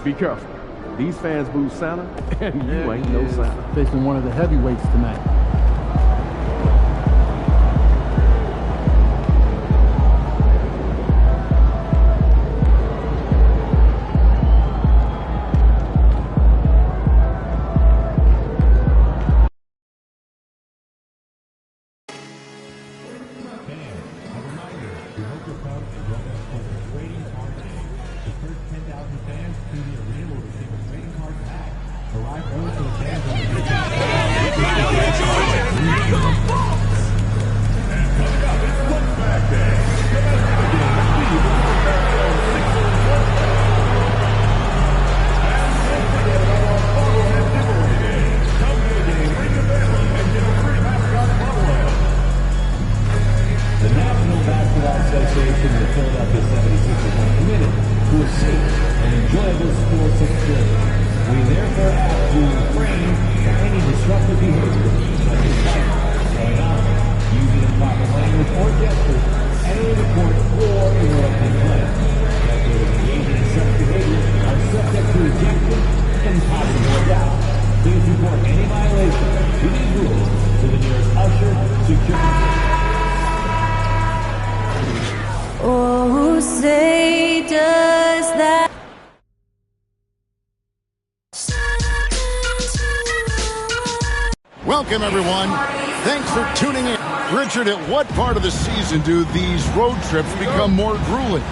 Be careful. These fans boo Santa, and you ain't no Santa. Facing one of the heavyweights tonight. Oh, say does that. Welcome, everyone. Thanks for tuning in. Richard, at what part of the season do these road trips become more grueling?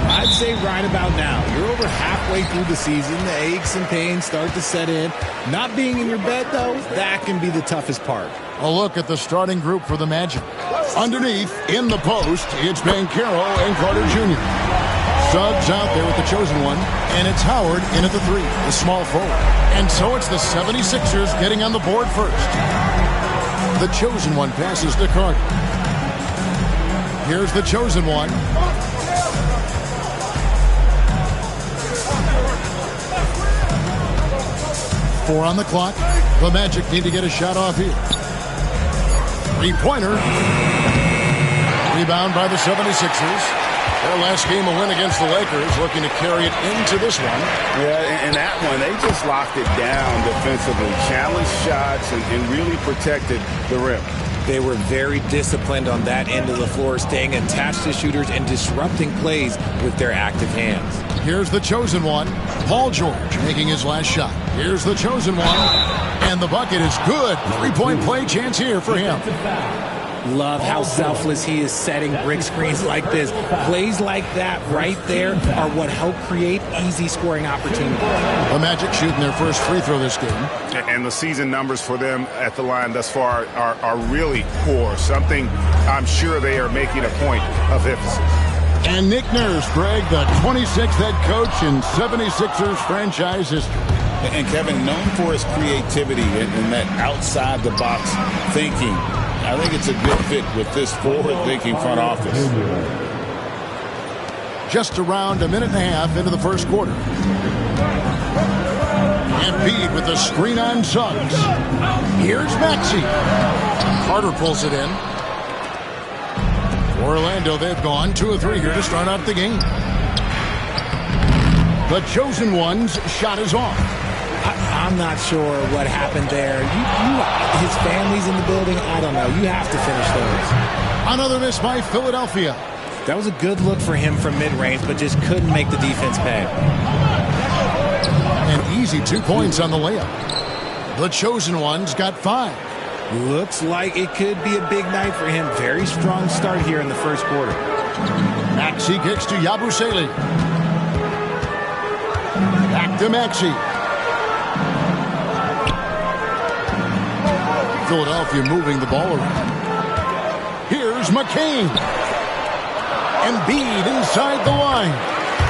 I'd say right about now. You're over halfway through the season. The aches and pains start to set in. Not being in your bed, though, that can be the toughest part. A look at the starting group for the Magic. Underneath, in the post, it's Banchero and Carter Jr. Suggs out there with the chosen one, and it's Howard in at the 3, the small forward. And so it's the 76ers getting on the board first. The chosen one passes to Carter. Here's the chosen one. Four on the clock. The Magic need to get a shot off here. Three-pointer. Rebound by the 76ers. Their last game a win against the Lakers, looking to carry it into this one. Yeah, and that one, they just locked it down defensively. Challenged shots and really protected the rim. They were very disciplined on that end of the floor, staying attached to shooters and disrupting plays with their active hands. Here's the chosen one. Paul George making his last shot. Here's the chosen one. And the bucket is good. Three-point play chance here for him. Love how selfless he is setting brick screens like this. Plays like that right there are what help create easy scoring opportunities. The Magic shooting their first free throw this game. And the season numbers for them at the line thus far are really poor. Something I'm sure they are making a point of emphasis. And Nick Nurse, Greg, the 26th head coach in 76ers franchise history. And Kevin, known for his creativity and that outside-the-box thinking. I think it's a good fit with this forward-thinking front office. Just around a minute and a half into the first quarter. Embiid with the screen on Suggs. Here's Maxey. Carter pulls it in. Orlando, they've gone 2 of 3 here to start out the game. The chosen one's shot is off. I'm not sure what happened there. His family's in the building. I don't know. You have to finish those. Another miss by Philadelphia. That was a good look for him from mid-range, but just couldn't make the defense pay. An easy 2 points on the layup. The chosen one's got 5. Looks like it could be a big night for him. Very strong start here in the first quarter. Maxey kicks to Yabusele. Back to Maxey. Philadelphia moving the ball around. Here's McCain. Embiid inside the line.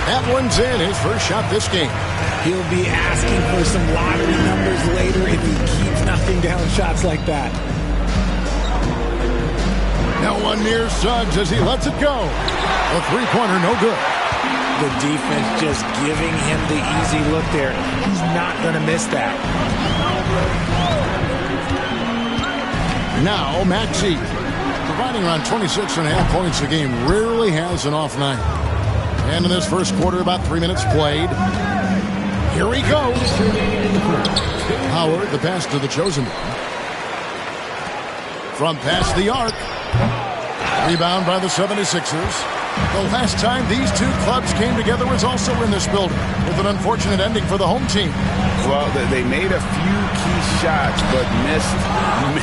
That one's in, his first shot this game. He'll be asking for some lottery numbers later if he keeps knocking down shots like that. Now one near Suggs as he lets it go. A three-pointer, no good. The defense just giving him the easy look there. He's not going to miss that. Now Maxey, providing around 26.5 points a game, rarely has an off night. And in this first quarter, about 3 minutes played. Here he goes. Howard, the pass to the chosen one. From past the arc. Rebound by the 76ers. The last time these two clubs came together was also in this building, with an unfortunate ending for the home team. Well, they made a few key shots, but missed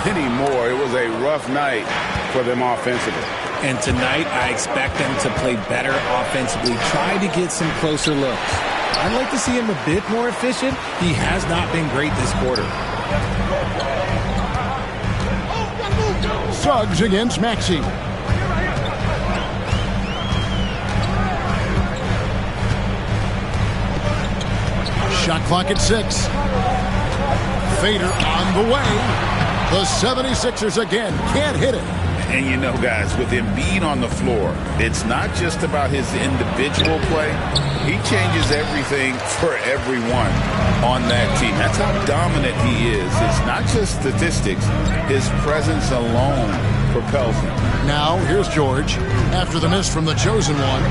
many more. It was a rough night for them offensively. And tonight, I expect them to play better offensively, try to get some closer looks. I'd like to see him a bit more efficient. He has not been great this quarter. Suggs against Maxey. Shot clock at 6. Fader on the way. The 76ers again can't hit it. And you know, guys, with Embiid on the floor, it's not just about his individual play. He changes everything for everyone on that team. That's how dominant he is. It's not just statistics. His presence alone propels him. Now, here's George. After the miss from the chosen one.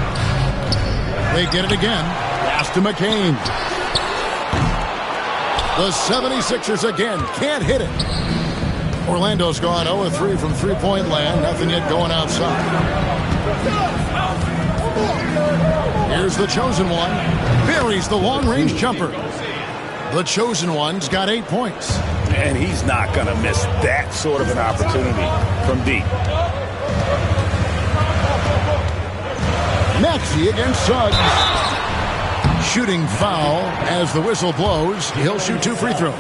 They get it again. Pass to McCain. The 76ers again can't hit it. Orlando's gone 0-3 from three-point land. Nothing yet going outside. Here's the chosen one. Buries the long-range jumper. The chosen one's got 8 points. And he's not going to miss that sort of an opportunity from deep. Maxey against Suggs. Shooting foul as the whistle blows. He'll shoot 2 free throws.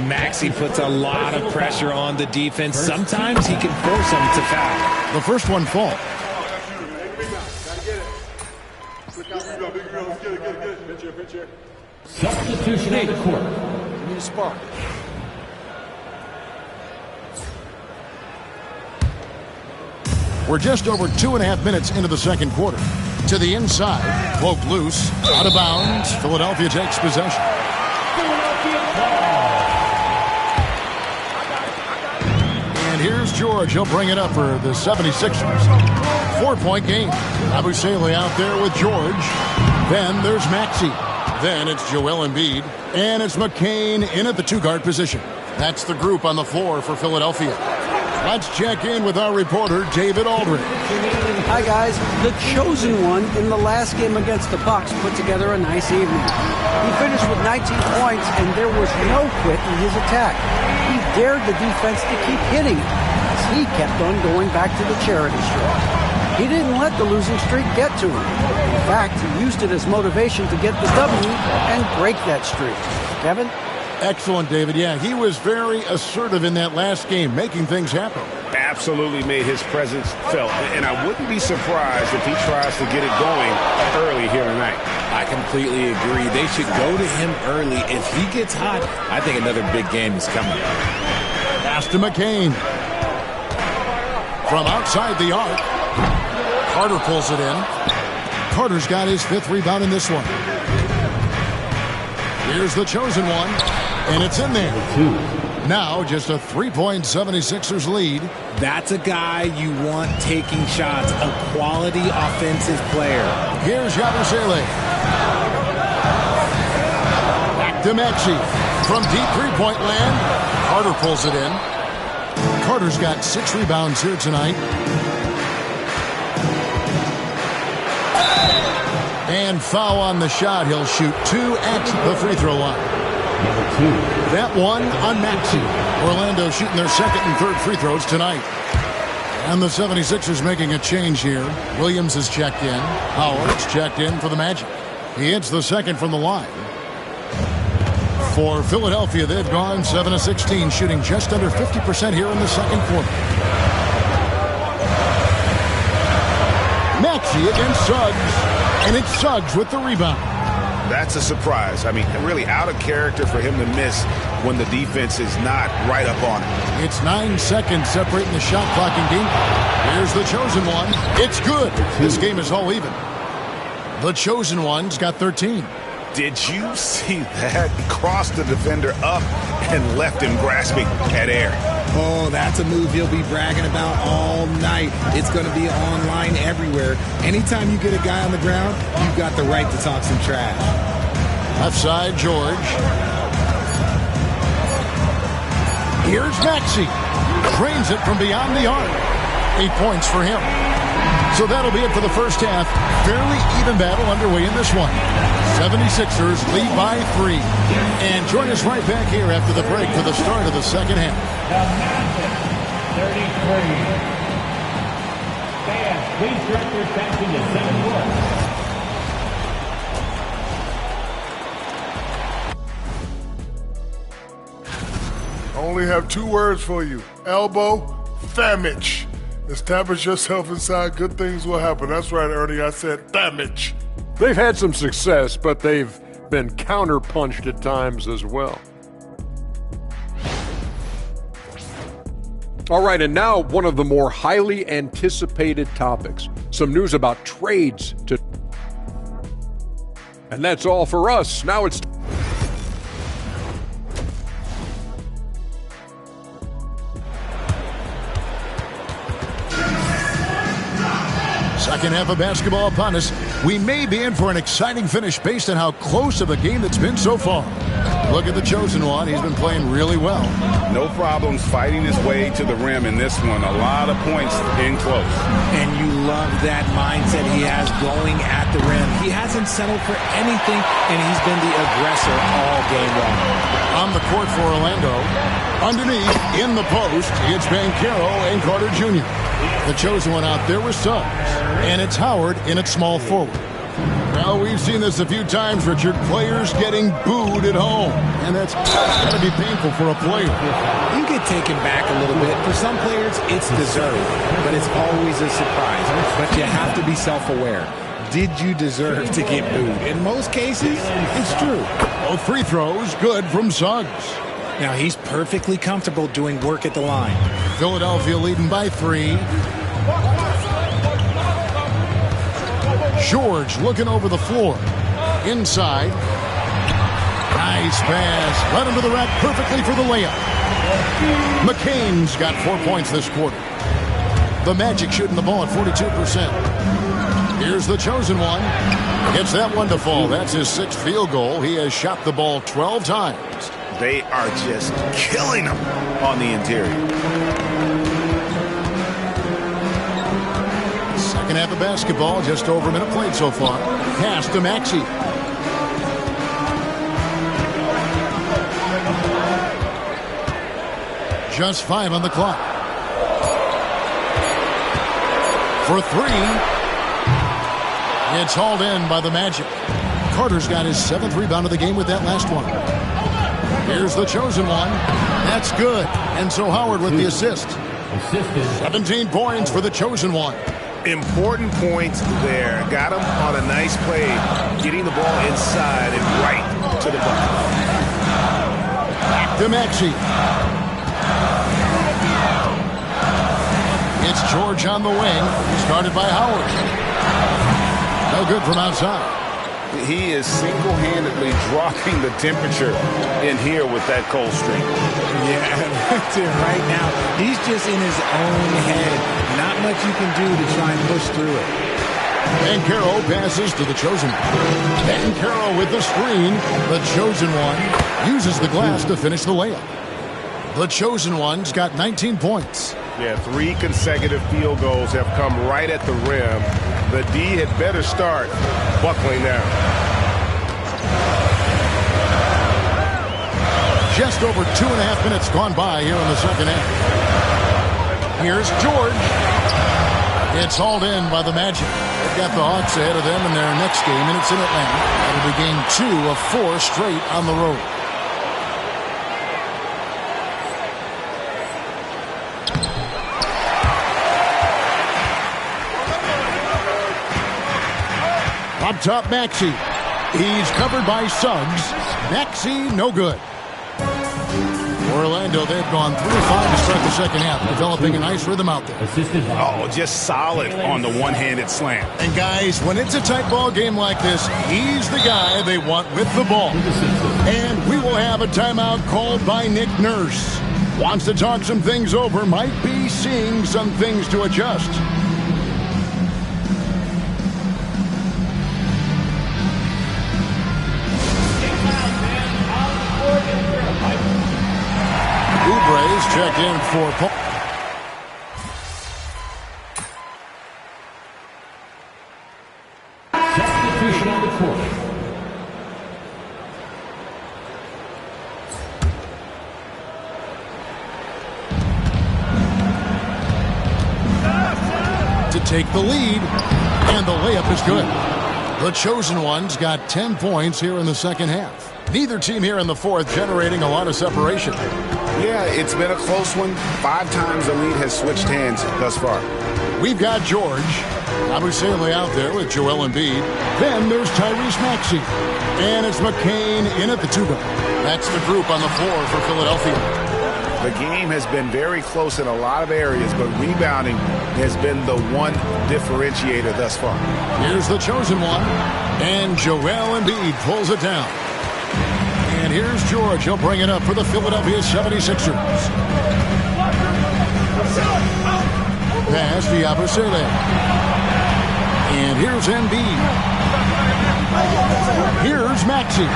Maxey puts a lot of pressure on the defense. Sometimes he can force them to foul. The first one falls. Substitution at the court. Need a spark. We're just over 2.5 minutes into the second quarter. To the inside, poked loose, out of bounds. Philadelphia takes possession. And here's George. He'll bring it up for the 76ers. 4-point game. Abusele out there with George. Then there's Maxey. Then it's Joel Embiid. And it's McCain in at the 2-guard position. That's the group on the floor for Philadelphia. Let's check in with our reporter, David Aldridge. Hi, guys. The chosen one in the last game against the Bucks put together a nice evening. He finished with 19 points, and there was no quit in his attack. He dared the defense to keep hitting it as he kept on going back to the charity stripe. He didn't let the losing streak get to him. In fact, he used it as motivation to get the W and break that streak. Kevin? Excellent, David. Yeah, he was very assertive in that last game, making things happen. Absolutely made his presence felt. And I wouldn't be surprised if he tries to get it going early here tonight. I completely agree. They should go to him early. If he gets hot, I think another big game is coming. Pass to McCain. From outside the arc, Carter pulls it in. Carter's got his 5th rebound in this one. Here's the chosen one, and it's in there. Now just a 3-point 76ers lead. That's a guy you want taking shots, a quality offensive player. Here's Yabusele. Back to Maxey. From deep 3-point land, Carter pulls it in. Carter's got 6 rebounds here tonight. And foul on the shot. He'll shoot 2 at the free throw line. That one on Maxey. Orlando shooting their 2nd and 3rd free throws tonight. And the 76ers making a change here. Williams has checked in. Howard's checked in for the Magic. He hits the 2nd from the line. For Philadelphia, they've gone 7 of 16, shooting just under 50% here in the second quarter. Maxey against Suggs. And it's Suggs with the rebound. That's a surprise. I mean, really out of character for him to miss when the defense is not right up on him. It's 9 seconds separating the shot clock and game. Here's the chosen one. It's good. This game is all even. The chosen one's got 13. Did you see that? He crossed the defender up and left him grasping at air. Oh, that's a move he'll be bragging about all night. It's going to be online everywhere. Anytime you get a guy on the ground, you've got the right to talk some trash. Left side, George. Here's Maxey. Drains it from beyond the arc. 8 points for him. So that'll be it for the first half. Fairly even battle underway in this one. 76ers lead by 3. And join us right back here after the break for the start of the second half. The Magic, 33. Fans, please direct your attention to 7 court. I only have 2 words for you. Elbow, damage. Establish yourself inside, good things will happen. That's right, Ernie, I said damage. They've had some success, but they've been counterpunched at times as well. All right, and now one of the more highly anticipated topics. Some news about trades to... And that's all for us. Now it's... Second half of basketball upon us. We may be in for an exciting finish based on how close of a game that's been so far. Look at the chosen one. He's been playing really well. No problems fighting his way to the rim in this one. A lot of points in close. And you love that mindset he has going at the rim. He hasn't settled for anything, and he's been the aggressor all game long. On the court for Orlando. Underneath, in the post, it's Banchero and Carter Jr. The chosen one out there with Suggs. And it's Howard in at small forward. Well, we've seen this a few times, Richard. Players getting booed at home. And that's got to be painful for a player. You get taken back a little bit. For some players, it's deserved. But it's always a surprise. But you have to be self-aware. Did you deserve to get booed? In most cases, it's true. Both free throws good from Suggs. Now, he's perfectly comfortable doing work at the line. Philadelphia leading by 3. George looking over the floor. Inside. Nice pass. Led him to the rack perfectly for the layup. McCain's got 4 points this quarter. The Magic shooting the ball at 42%. Here's the chosen one. Gets that one to fall. That's his 6th field goal. He has shot the ball 12 times. They are just killing him on the interior. Second half of basketball, just over a minute played so far. Pass to Maxey. Just 5 on the clock. For 3. It's hauled in by the Magic. Carter's got his 7th rebound of the game with that last one. Here's the chosen one. That's good. And so Howard with the assist. 17 points for the chosen one. Important points there. Got him on a nice play, getting the ball inside and right to the bucket. Back to Maxey. It's George on the wing. Started by Howard. No good from outside. He is single-handedly dropping the temperature in here with that cold streak. Yeah, that's it right now. He's just in his own head. Not much you can do to try and push through it. Banchero passes to the chosen one. Banchero with the screen. The chosen one uses the glass to finish the layup. The chosen one's got 19 points. Yeah, 3 consecutive field goals have come right at the rim. The D had better start buckling down. Just over 2.5 minutes gone by here in the second half. Here's George. It's hauled in by the Magic. They've got the Hawks ahead of them in their next game, and it's in Atlanta. It'll be game 2 of 4 straight on the road. Up top, Maxey. He's covered by Suggs. Maxey, no good. Orlando, they've gone 3-5 to start the second half, developing a nice rhythm out there. Oh, just solid on the one-handed slam. And guys, when it's a tight ball game like this, he's the guy they want with the ball. And we will have a timeout called by Nick Nurse. Wants to talk some things over, might be seeing some things to adjust. checked in for Paul. Substitution on the court. To take the lead, and the layup is good. The Chosen Ones got 10 points here in the second half. Neither team here in the fourth generating a lot of separation. Yeah, it's been a close one. 5 times the lead has switched hands thus far. We've got George Yabusele out there with Joel Embiid. Then there's Tyrese Maxey. And it's McCain in at the 2-guard. That's the group on the floor for Philadelphia. The game has been very close in a lot of areas, but rebounding has been the one differentiator thus far. Here's the Chosen One, and Joel Embiid pulls it down. And here's George. He'll bring it up for the Philadelphia 76ers. Pass to Yabusele. And here's Embiid. Here's Maxey.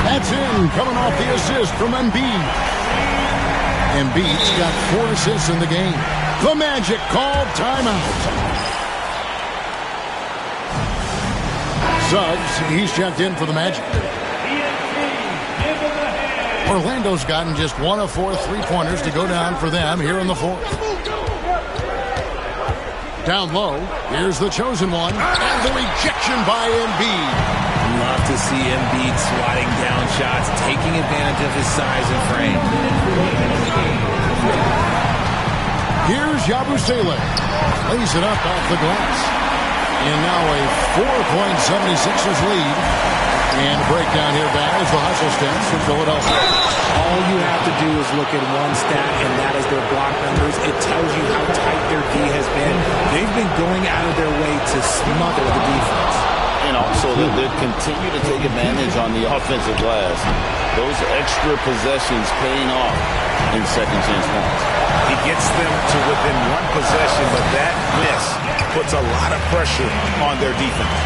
That's in, coming off the assist from Embiid. Embiid's got 4 assists in the game. The Magic called timeout. Suggs, he's checked in for the Magic. Orlando's gotten just 1 of 4 3-pointers to go down for them here in the fourth. Down low, here's the Chosen One, and the rejection by Embiid. Love to see Embiid swatting down shots, taking advantage of his size and frame. Here's Yabusele. Lays it up off the glass. And now a 4-point 76ers lead. And a breakdown here back as the hustle steps from Philadelphia. All you have to do is look at one stat, and that is their block numbers. It tells you how tight their D has been. They've been going out of their way to smother the defense. And also that they continue to take advantage on the offensive glass. Those extra possessions paying off in second chance points. He gets them to within 1 possession, but that miss puts a lot of pressure on their defense.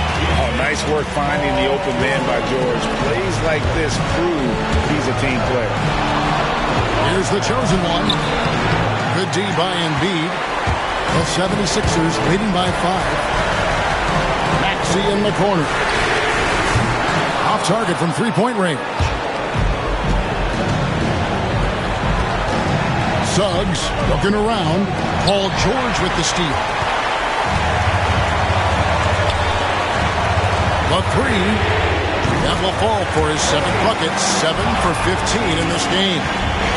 Oh, nice work finding the open man by George. Plays like this prove he's a team player. Here's the Chosen One. Good D by Embiid. The 76ers leading by 5. Maxey in the corner. Off target from 3-point range. Suggs looking around. Paul George with the steal. The 3. That will fall for his 7th bucket. 7 for 15 in this game.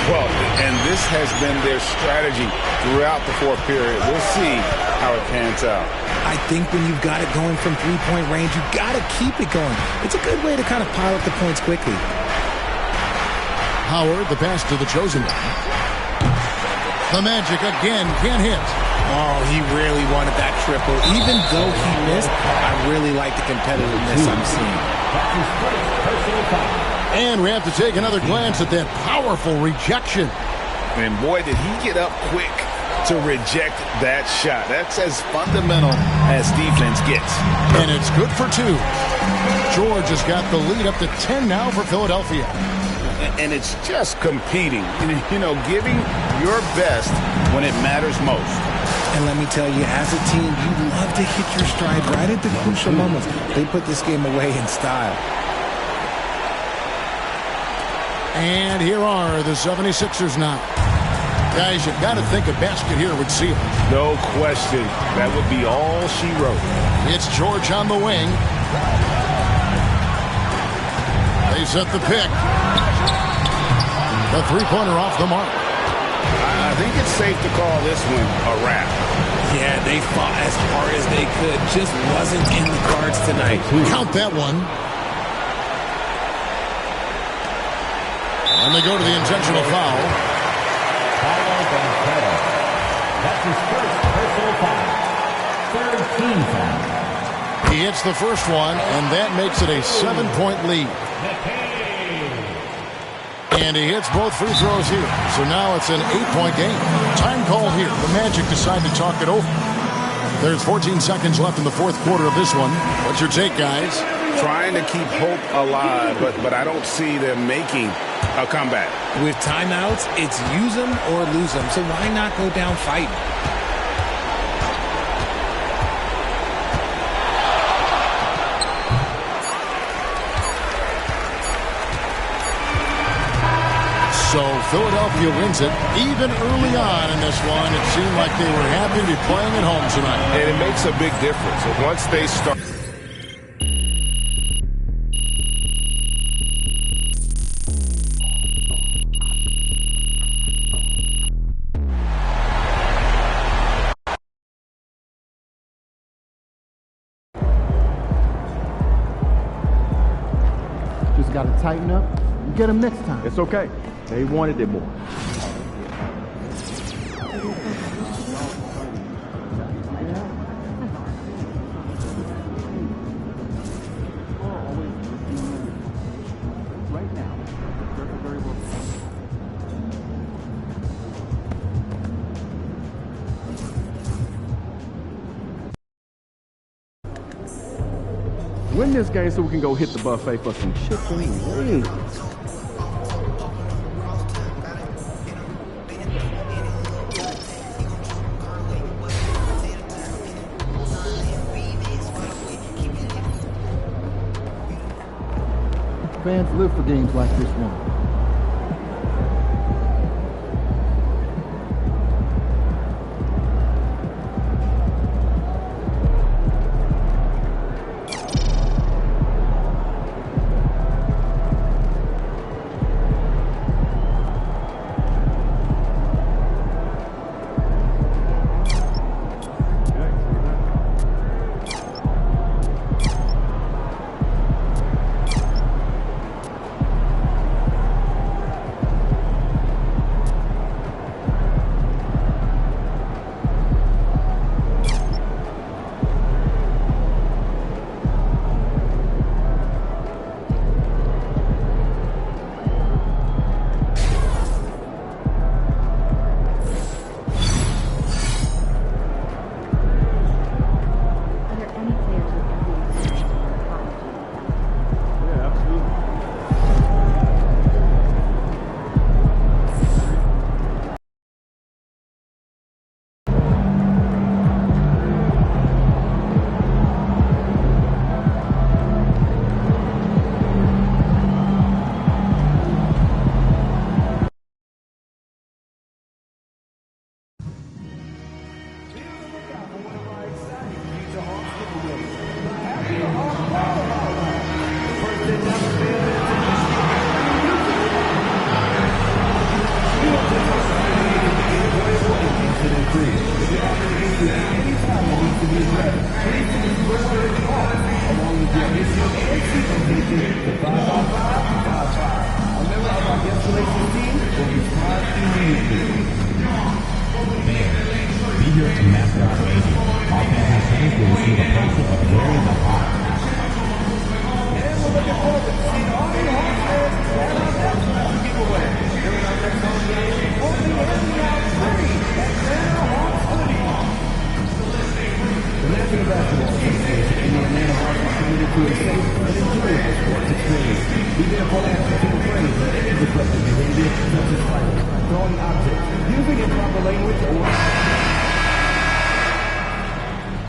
Well, and this has been their strategy throughout the fourth period. We'll see how it pans out. I think when you've got it going from 3-point range, you've got to keep it going. It's a good way to kind of pile up the points quickly. Howard, the pass to the Chosen One. The Magic again can't hit. Oh, he really wanted that triple. Even though he missed, I really like the competitiveness I'm seeing. And we have to take another glance at that powerful rejection. And boy, did he get up quick to reject that shot. That's as fundamental as defense gets. And it's good for 2. George has got the lead up to 10 now for Philadelphia. And it's just competing, you know, giving your best when it matters most. And let me tell you, as a team, you love to hit your stride right at the crucial moments. They put this game away in style. And here are the 76ers now. Guys, you've got to think a basket here would seal. No question. That would be all she wrote. It's George on the wing. They set the pick. The 3-pointer off the mark. I think it's safe to call this one a wrap. Yeah, they fought as hard as they could. Just wasn't in the cards tonight. Count that one. And they go to the intentional foul. That's his first personal foul. Third team foul. He hits the first one, and that makes it a 7-point lead. And he hits both free throws here. So now it's an 8-point game. Time called here. The Magic decide to talk it over. There's 14 seconds left in the fourth quarter of this one. What's your take, guys? trying to keep hope alive, but I don't see them making a comeback. With timeouts, it's use them or lose them, so why not go down fighting? So Philadelphia wins it. Even early on in this one, it seemed like they were happy to be playing at home tonight. And it makes a big difference. Once they start... Just got to tighten up and get them next time. It's okay. They wanted it more. Win this game so we can go hit the buffet for some chicken wings. Fans live for games like this one.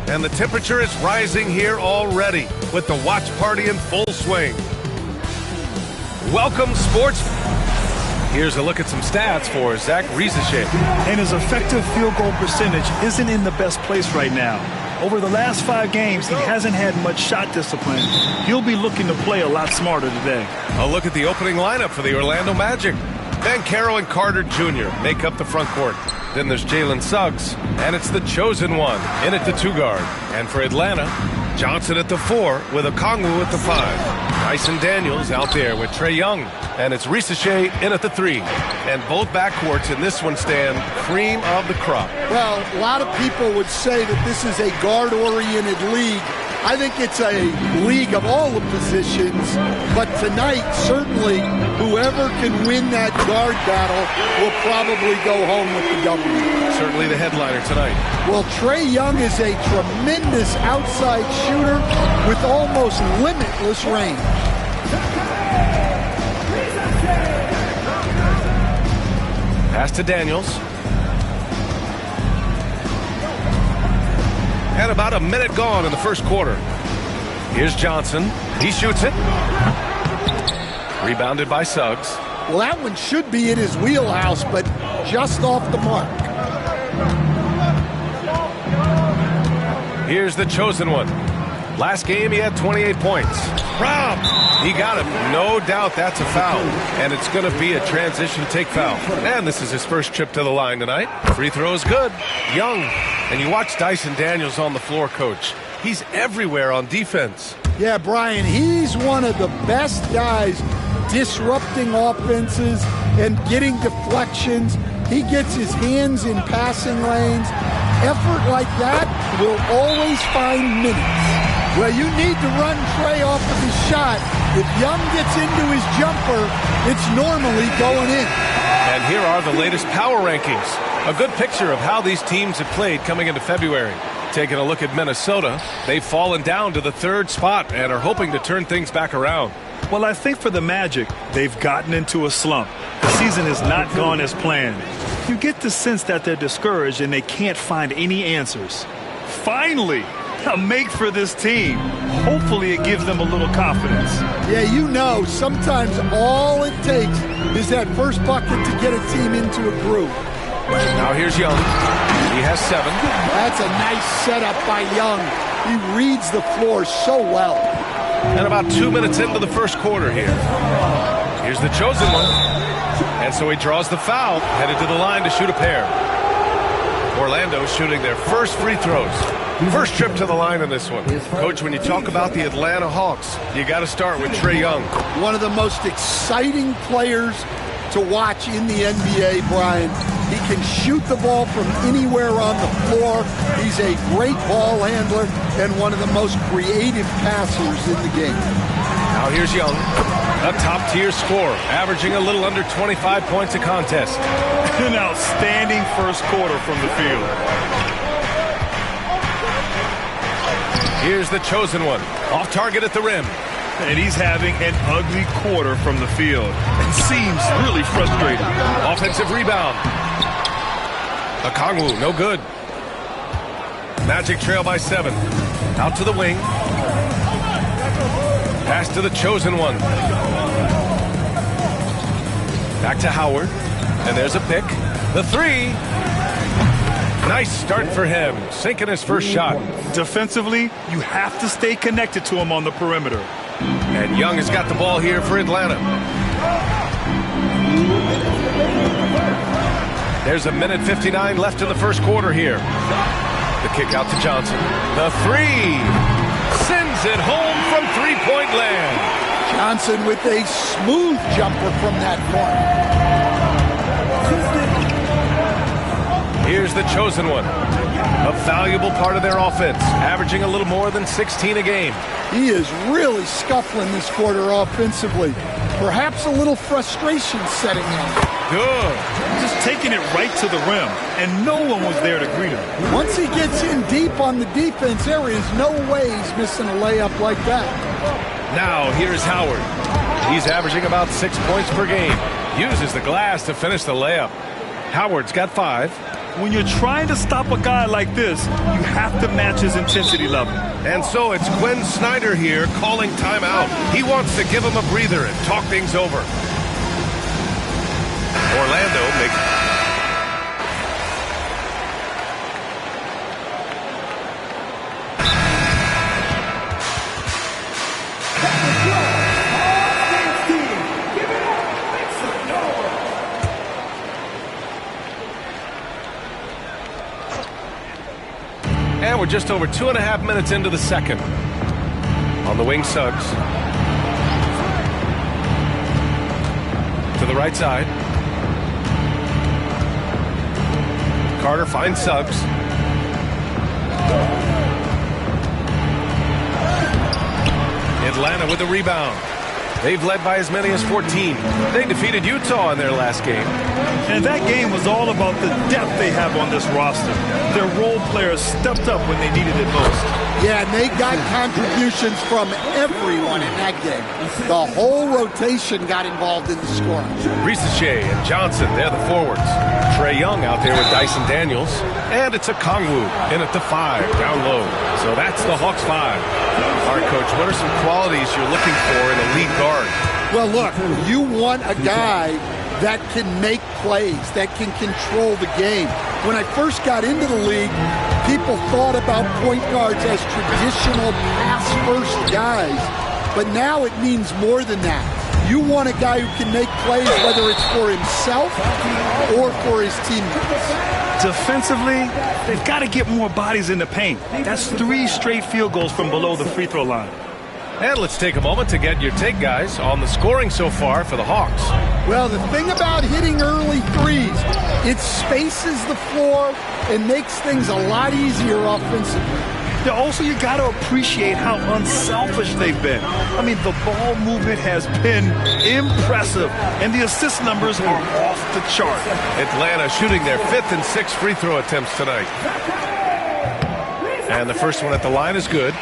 And the temperature is rising here already with the watch party in full swing. Welcome, sports. Here's a look at some stats for Zach Risacher. And his effective field goal percentage isn't in the best place right now. Over the last 5 games, he hasn't had much shot discipline. He'll be looking to play a lot smarter today. A look at the opening lineup for the Orlando Magic. Banchero and Carter Jr. make up the front court. Then there's Jalen Suggs, and it's the chosen one in at the 2 guard. And for Atlanta, Johnson at the 4 with Okongwu at the 5. Dyson Daniels out there with Trae Young, and it's Risacher in at the 3. And both backcourts in this one stand cream of the crop. Well, a lot of people would say that this is a guard-oriented league. I think it's a league of all the positions, but tonight, certainly, whoever can win that guard battle will probably go home with the W. Certainly the headliner tonight. Well, Trae Young is a tremendous outside shooter with almost limitless range. Pass to Daniels. And about a minute gone in the first quarter. Here's Johnson. He shoots it. Rebounded by Suggs. Well, that one should be in his wheelhouse, but just off the mark. Here's the chosen one. Last game, he had 28 points. Rob! He got him. No doubt that's a foul. And it's going to be a transition take foul. And this is his first trip to the line tonight. Free throw is good. Young. And you watch Dyson Daniels on the floor, Coach. He's everywhere on defense. Yeah, Brian, he's one of the best guys disrupting offenses and getting deflections. He gets his hands in passing lanes. Effort like that will always find minutes. Well, you need to run Trae off of his shot. If Young gets into his jumper, it's normally going in. And here are the latest power rankings. A good picture of how these teams have played coming into February. Taking a look at Minnesota, they've fallen down to the 3rd spot and are hoping to turn things back around. Well, I think for the Magic, they've gotten into a slump. The season has not gone as planned. You get the sense that they're discouraged and they can't find any answers. Finally, a make for this team. Hopefully it gives them a little confidence. Yeah, you know, sometimes all it takes is that first bucket to get a team into a groove. Now here's Young. He has 7. That's a nice setup by Young. He reads the floor so well. And about 2 minutes into the first quarter here. Here's the chosen one. And so he draws the foul, headed to the line to shoot a pair. Orlando shooting their first free throws. First trip to the line in this one. Coach, when you talk about the Atlanta Hawks, you got to start with Trae Young. One of the most exciting players to watch in the NBA, Brian. He can shoot the ball from anywhere on the floor. He's a great ball handler and one of the most creative passers in the game. Now here's Young, a top-tier scorer, averaging a little under 25 points a contest. An outstanding first quarter from the field. Here's the chosen one, off target at the rim. And he's having an ugly quarter from the field. It seems really frustrating. Offensive rebound. Okongwu, no good. Magic trail by 7. Out to the wing. Pass to the chosen one. Back to Howard. And there's a pick. The 3. Nice start for him. Sinking his first shot. Defensively, you have to stay connected to him on the perimeter. And Young has got the ball here for Atlanta. There's a minute 59 left in the first quarter here. The kick out to Johnson. The 3. Sends it home from three-point land. Johnson with a smooth jumper from that corner. Here's the chosen one. A valuable part of their offense, averaging a little more than 16 a game. He is really scuffling this quarter offensively. Perhaps a little frustration setting in. Good. Just taking it right to the rim, and no one was there to greet him. Once he gets in deep on the defense, there is no way he's missing a layup like that. Now here's Howard. He's averaging about 6 points per game. Uses the glass to finish the layup. Howard's got 5. When you're trying to stop a guy like this, you have to match his intensity level. And so it's Quinn Snyder here calling timeout. He wants to give him a breather and talk things over. Orlando makes... And we're just over 2.5 minutes into the second. On the wing, Suggs. To the right side. Carter finds Suggs. Atlanta with the rebound. They've led by as many as 14. They defeated Utah in their last game. And that game was all about the depth they have on this roster. Their role players stepped up when they needed it most. Yeah, and they got contributions from everyone in that game. The whole rotation got involved in the scoring. Risache and Johnson, they're the forwards. Trae Young out there with Dyson Daniels. And it's a Kongwu in at the 5, down low. So that's the Hawks 5. All right, Coach, what are some qualities you're looking for in a lead guard? Well, look, you want a guy that can make plays, that can control the game. When I first got into the league, people thought about point guards as traditional pass-first guys. But now it means more than that. You want a guy who can make plays, whether it's for himself or for his teammates. Defensively, they've got to get more bodies in the paint. That's 3 straight field goals from below the free throw line. And let's take a moment to get your take, guys, on the scoring so far for the Hawks. Well, the thing about hitting early threes, it spaces the floor and makes things a lot easier offensively. Yeah, also, you got to appreciate how unselfish they've been. I mean, the ball movement has been impressive, and the assist numbers are off the chart. Atlanta shooting their 5th and 6th free throw attempts tonight. And the first one at the line is good.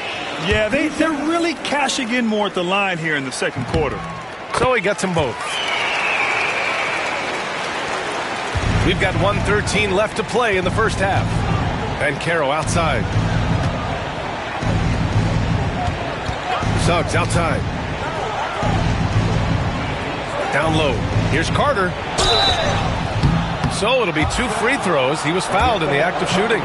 Yeah, they're really cashing in more at the line here in the second quarter. So he gets them both. We've got 1:13 left to play in the first half. Banchero outside. Suggs outside. Down low. Here's Carter. So it'll be 2 free throws. He was fouled in the act of shooting.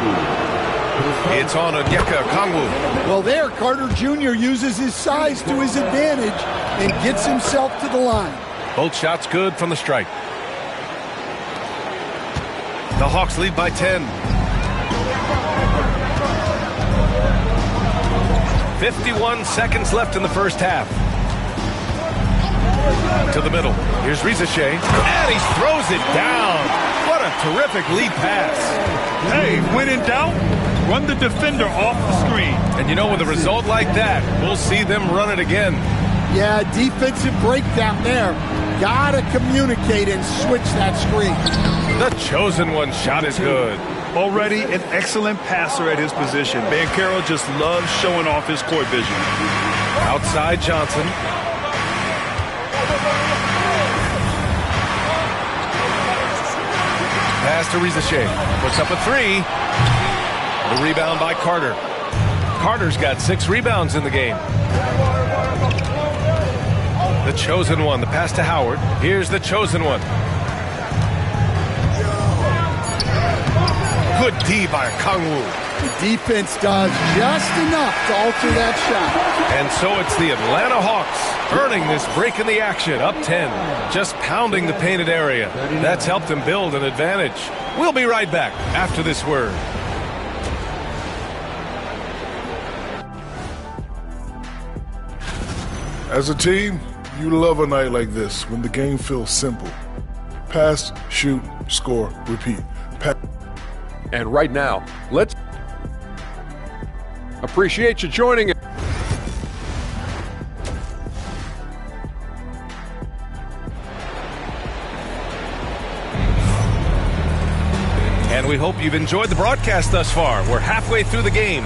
It's on Onyeka Okongwu. Well, there, Carter Jr. uses his size to his advantage and gets himself to the line. Both shots good from the stripe. The Hawks lead by 10. 51 seconds left in the first half. To the middle. Here's Risache. And he throws it down. What a terrific lead pass. Hey, when in doubt, run the defender off the screen. And you know, with a result like that, we'll see them run it again. Yeah, defensive breakdown there. Gotta communicate and switch that screen. The chosen one shot is good. Already an excellent passer at his position. Banchero just loves showing off his court vision. Outside Johnson. Pass to Risache. Puts up a 3. The rebound by Carter. Carter's got 6 rebounds in the game. The chosen one. The pass to Howard. Here's the chosen one. Good D by Kongwu. The defense does just enough to alter that shot. And so it's the Atlanta Hawks earning this break in the action, up 10. Just pounding the painted area. That's helped them build an advantage. We'll be right back after this word. As a team, you love a night like this when the game feels simple. Pass, shoot, score, repeat. And right now, let's appreciate you joining us. And we hope you've enjoyed the broadcast thus far. We're halfway through the game.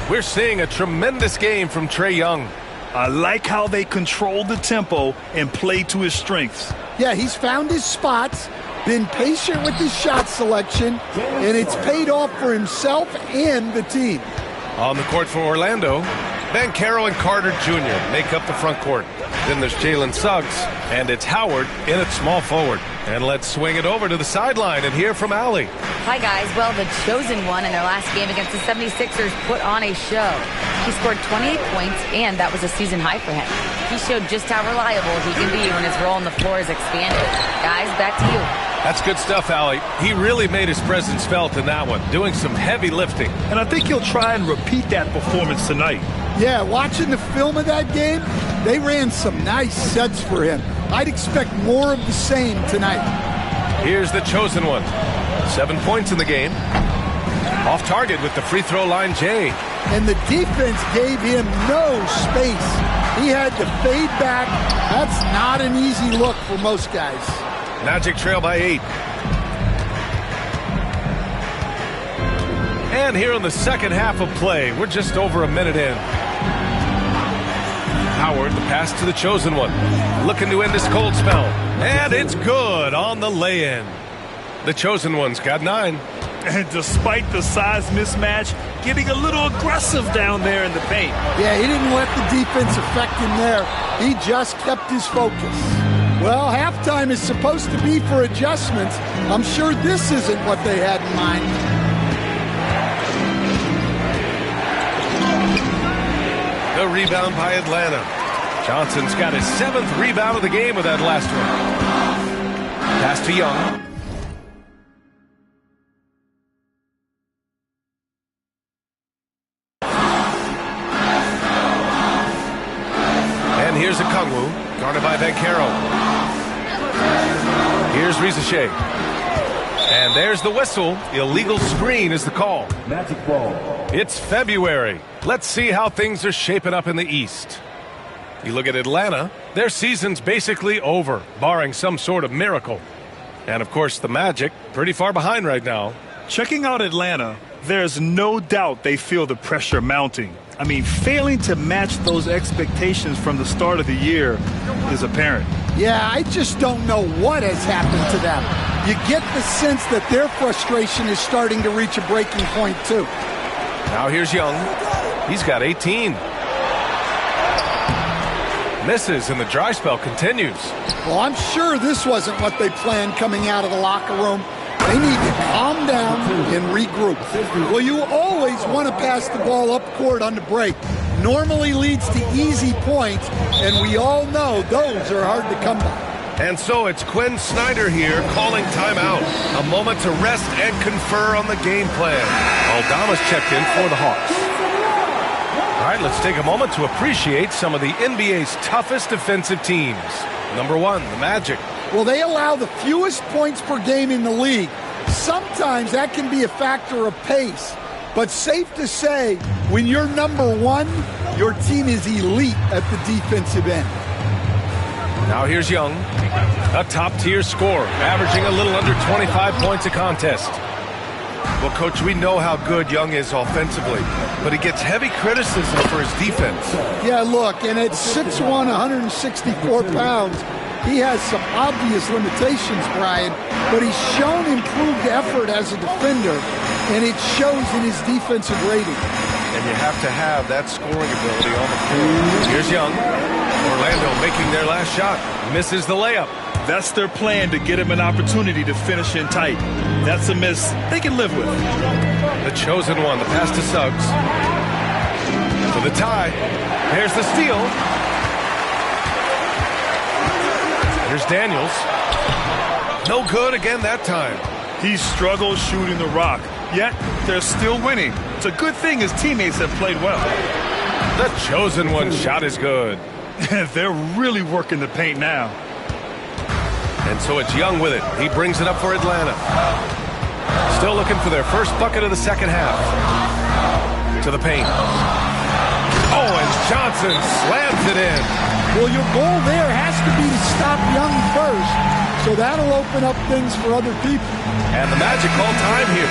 We're seeing a tremendous game from Trae Young. I like how they control the tempo and play to his strengths. Yeah, he's found his spots, been patient with his shot selection, and it's paid off for himself and the team. On the court for Orlando, Banchero and Carter Jr. make up the front court. Then there's Jalen Suggs, and it's Howard in at small forward. And let's swing it over to the sideline and hear from Allie. Hi, guys. Well, the chosen one in their last game against the 76ers put on a show. He scored 28 points, and that was a season high for him. He showed just how reliable he can be when his role on the floor is expanded. Guys, back to you. That's good stuff, Allie. He really made his presence felt in that one, doing some heavy lifting. And I think he'll try and repeat that performance tonight. Yeah, watching the film of that game, they ran some nice sets for him. I'd expect more of the same tonight. Here's the chosen one. 7 points in the game. Off target with the free throw line, Jay. And the defense gave him no space. He had to fade back. That's not an easy look for most guys. Magic trail by 8. And here in the second half of play, we're just over a minute in. Howard, the pass to the chosen one. Looking to end this cold spell. And it's good on the lay-in. The chosen one's got 9. And despite the size mismatch, getting a little aggressive down there in the paint. Yeah, he didn't let the defense affect him there. He just kept his focus. Well, halftime is supposed to be for adjustments. I'm sure this isn't what they had in mind. The rebound by Atlanta. Johnson's got his 7th rebound of the game with that last one. Pass to Young. And here's Okongwu, guarded by Banchero. Here's Risache. And there's the whistle. Illegal screen is the call. Magic ball. It's February. Let's see how things are shaping up in the East. You look at Atlanta, their season's basically over, barring some sort of miracle. And of course, the Magic, pretty far behind right now. Checking out Atlanta, there's no doubt they feel the pressure mounting. I mean, failing to match those expectations from the start of the year is apparent. Yeah, I just don't know what has happened to them. You get the sense that their frustration is starting to reach a breaking point, too. Now here's Young. He's got 18. Misses, and the dry spell continues. Well, I'm sure this wasn't what they planned coming out of the locker room. They need to calm down and regroup. Well, you always want to pass the ball up court on the break. Normally leads to easy points, and we all know those are hard to come by. And so it's Quinn Snyder here calling timeout. A moment to rest and confer on the game plan. Aldama's checked in for the Hawks. All right, let's take a moment to appreciate some of the NBA's toughest defensive teams. Number 1, the Magic. Well, they allow the fewest points per game in the league. Sometimes that can be a factor of pace. But safe to say, when you're number 1, your team is elite at the defensive end. Now here's Young, a top-tier scorer, averaging a little under 25 points a contest. Well, Coach, we know how good Young is offensively, but he gets heavy criticism for his defense. Yeah, look, and at 6'1", 164 pounds, he has some obvious limitations, Brian, but he's shown improved effort as a defender, and it shows in his defensive rating. And you have to have that scoring ability on the floor. Here's Young. Orlando making their last shot. Misses the layup. That's their plan, to get him an opportunity to finish in tight. That's a miss they can live with. The chosen one, the pass to Suggs. For the tie. There's the steal. Here's Daniels. No good again that time. He struggles shooting the rock, yet they're still winning. It's a good thing his teammates have played well. The chosen one shot is good. They're really working the paint now. And so it's Young with it. He brings it up for Atlanta. Still looking for their first bucket of the second half. To the paint. Oh, and Johnson slams it in. Well, your goal there has to be to stop Young first, so that'll open up things for other people. And the Magic call time here.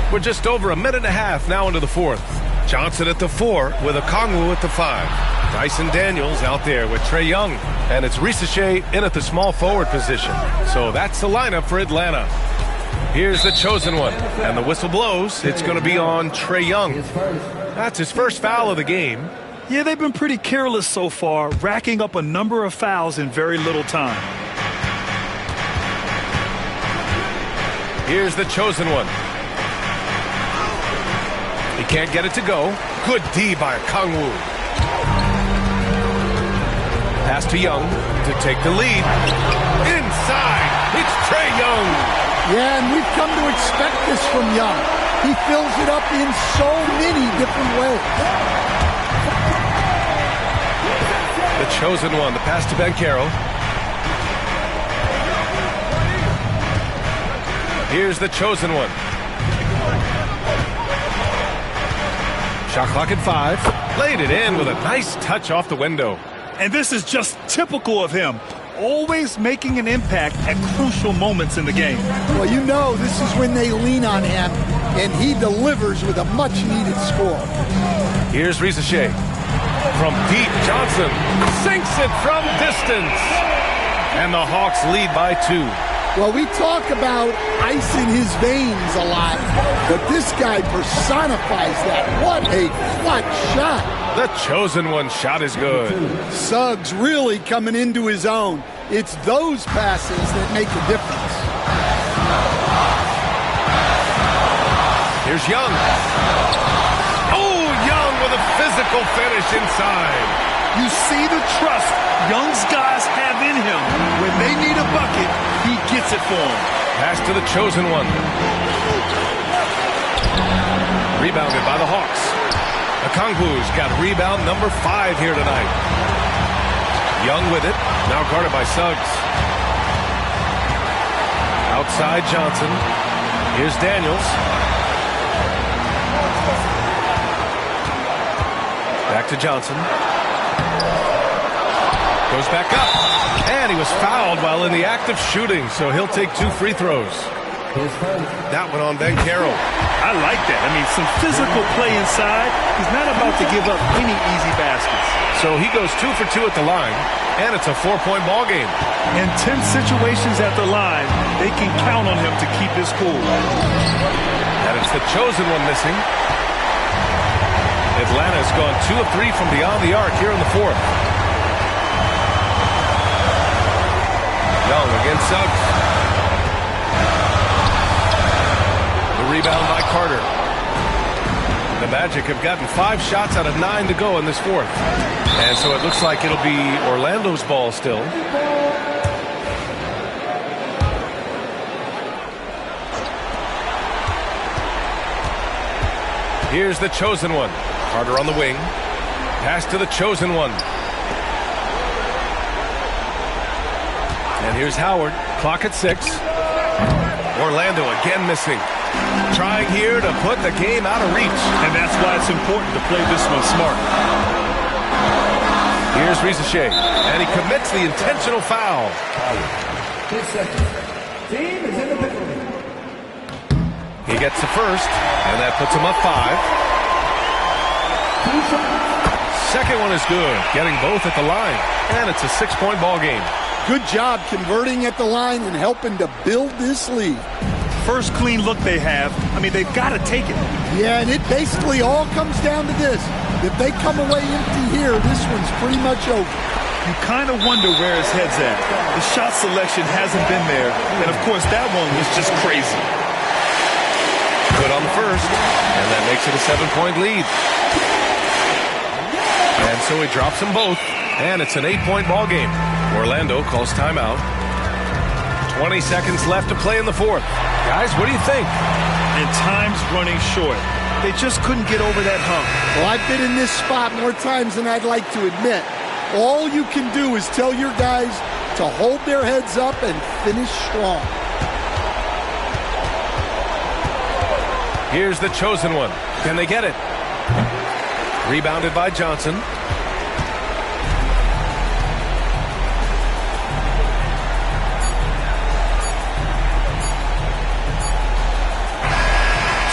We're just over a minute and a half now into the fourth. Johnson at the 4 with Okongwu at the 5. Dyson Daniels out there with Trae Young. And it's Risache in at the small forward position. So that's the lineup for Atlanta. Here's the chosen one. And the whistle blows. It's going to be on Trae Young. That's his first foul of the game. Yeah, they've been pretty careless so far, racking up a number of fouls in very little time. Here's the chosen one. He can't get it to go. Good D by Okongwu. Pass to Young to take the lead. Inside, it's Trae Young. Yeah, and we've come to expect this from Young. He fills it up in so many different ways. The chosen one. The pass to Banchero. Here's the chosen one. Shot clock at 5. Laid it in with a nice touch off the window. And this is just typical of him. Always making an impact at crucial moments in the game. Well, you know this is when they lean on him, and he delivers with a much-needed score. Here's Risacher. From deep, Johnson sinks it from distance. And the Hawks lead by 2. Well, we talk about ice in his veins a lot, but this guy personifies that. What a clutch shot. The chosen one shot is good. Suggs really coming into his own. It's those passes that make a difference. Here's Young. Oh, Young with a physical finish inside. You see the trust Young's guys have in him. When they need a bucket, he gets it for them. Pass to the chosen one. Rebounded by the Hawks. Okongwu's got rebound number 5 here tonight. Young with it. Now guarded by Suggs. Outside Johnson. Here's Daniels. Back to Johnson. Goes back up. And he was fouled while in the act of shooting, so he'll take 2 free throws. That one on Banchero. I like that. I mean, some physical play inside. He's not about to give up any easy baskets. So he goes 2 for 2 at the line, and it's a 4-point ball game. In tense situations at the line, they can count on him to keep his cool. And it's the chosen one missing. Atlanta's gone 2 of 3 from beyond the arc here in the 4th. Young against Suggs. The rebound by Carter. The Magic have gotten 5 shots out of 9 to go in this 4th. And so it looks like it'll be Orlando's ball still. Here's the chosen one. Carter on the wing. Pass to the chosen one. And here's Howard. Clock at 6. Orlando again missing. Trying here to put the game out of reach. And that's why it's important to play this one smart. Here's Risacher. And he commits the intentional foul. 10 seconds. Team is in the penalty. He gets the first, and that puts him up 5. Second one is good, getting both at the line. And it's a 6-point ball game. Good job converting at the line and helping to build this lead. First clean look they have. I mean, they've got to take it. Yeah, and it basically all comes down to this. If they come away empty here, this one's pretty much over. You kind of wonder where his head's at. The shot selection hasn't been there. And, of course, that one was just crazy. Good on the first, and that makes it a 7-point lead. And so he drops them both, and it's an 8-point ball game. Orlando calls timeout. 20 seconds left to play in the 4th. Guys, what do you think? And time's running short. They just couldn't get over that hump. Well, I've been in this spot more times than I'd like to admit. All you can do is tell your guys to hold their heads up and finish strong. Here's the chosen one. Can they get it? Rebounded by Johnson.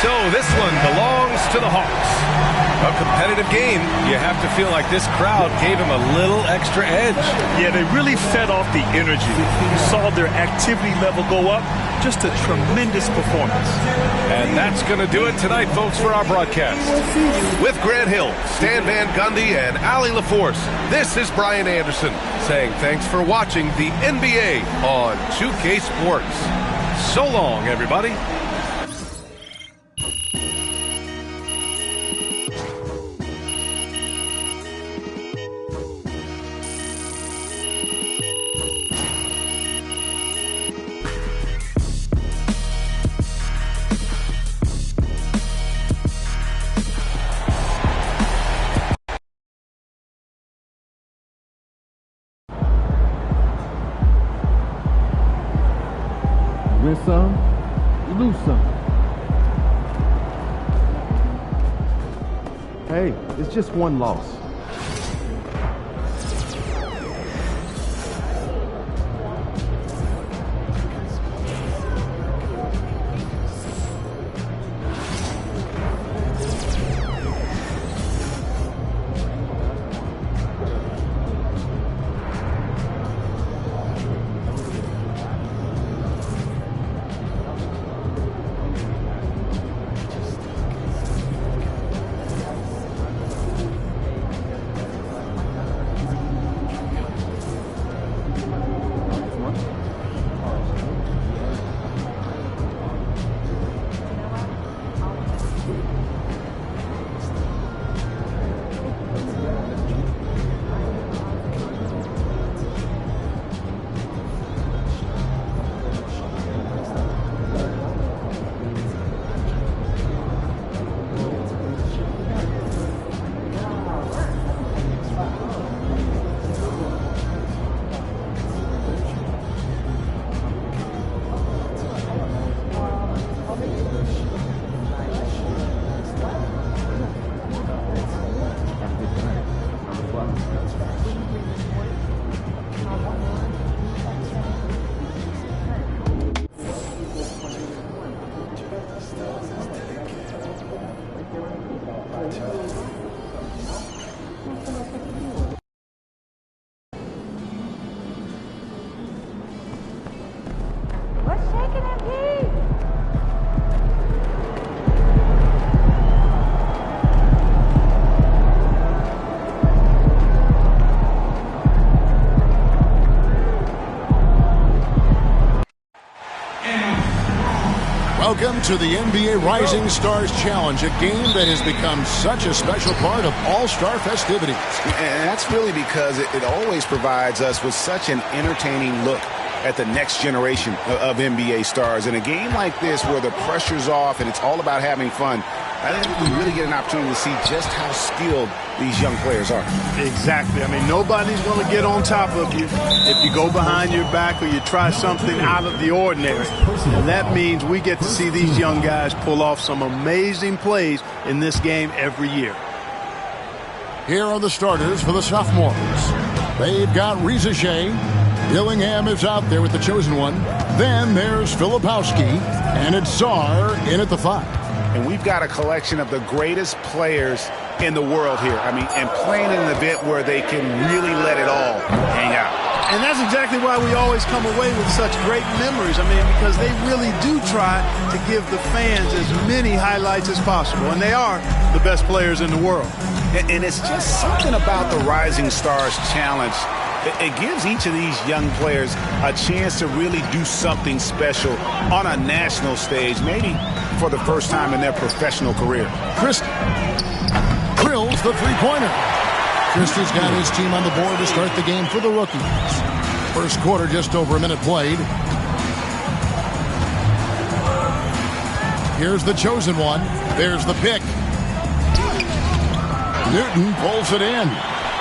So this one belongs to the Hawks. A competitive game. You have to feel like this crowd gave him a little extra edge. Yeah, they really fed off the energy. You saw their activity level go up. Just a tremendous performance. And that's going to do it tonight, folks, for our broadcast. With Grant Hill, Stan Van Gundy, and Allie LaForce, this is Brian Anderson saying thanks for watching the NBA on 2K Sports. So long, everybody. win some, you lose some. Hey, it's just one loss. Welcome to the NBA Rising Stars Challenge, a game that has become such a special part of All-Star festivities. And that's really because it always provides us with such an entertaining look at the next generation of NBA stars. In a game like this where the pressure's off and it's all about having fun, I think we really get an opportunity to see just how skilled these young players are. Exactly. I mean, nobody's going to get on top of you if you go behind your back or you try something out of the ordinary. And that means we get to see these young guys pull off some amazing plays in this game every year. Here are the starters for the sophomores. They've got Reza Shea. Dillingham is out there with the chosen one. Then there's Filipowski, and it's Czar in at the 5. And we've got a collection of the greatest players in the world here. I mean, and playing in an event where they can really let it all hang out. And that's exactly why we always come away with such great memories. I mean, because they really do try to give the fans as many highlights as possible. And they are the best players in the world. And it's just something about the Rising Stars Challenge. It gives each of these young players a chance to really do something special on a national stage, maybe for the first time in their professional career. Christie drills the three-pointer. Christie's got his team on the board to start the game for the rookies. First quarter, just over a minute played. Here's the chosen one. There's the pick. Newton pulls it in.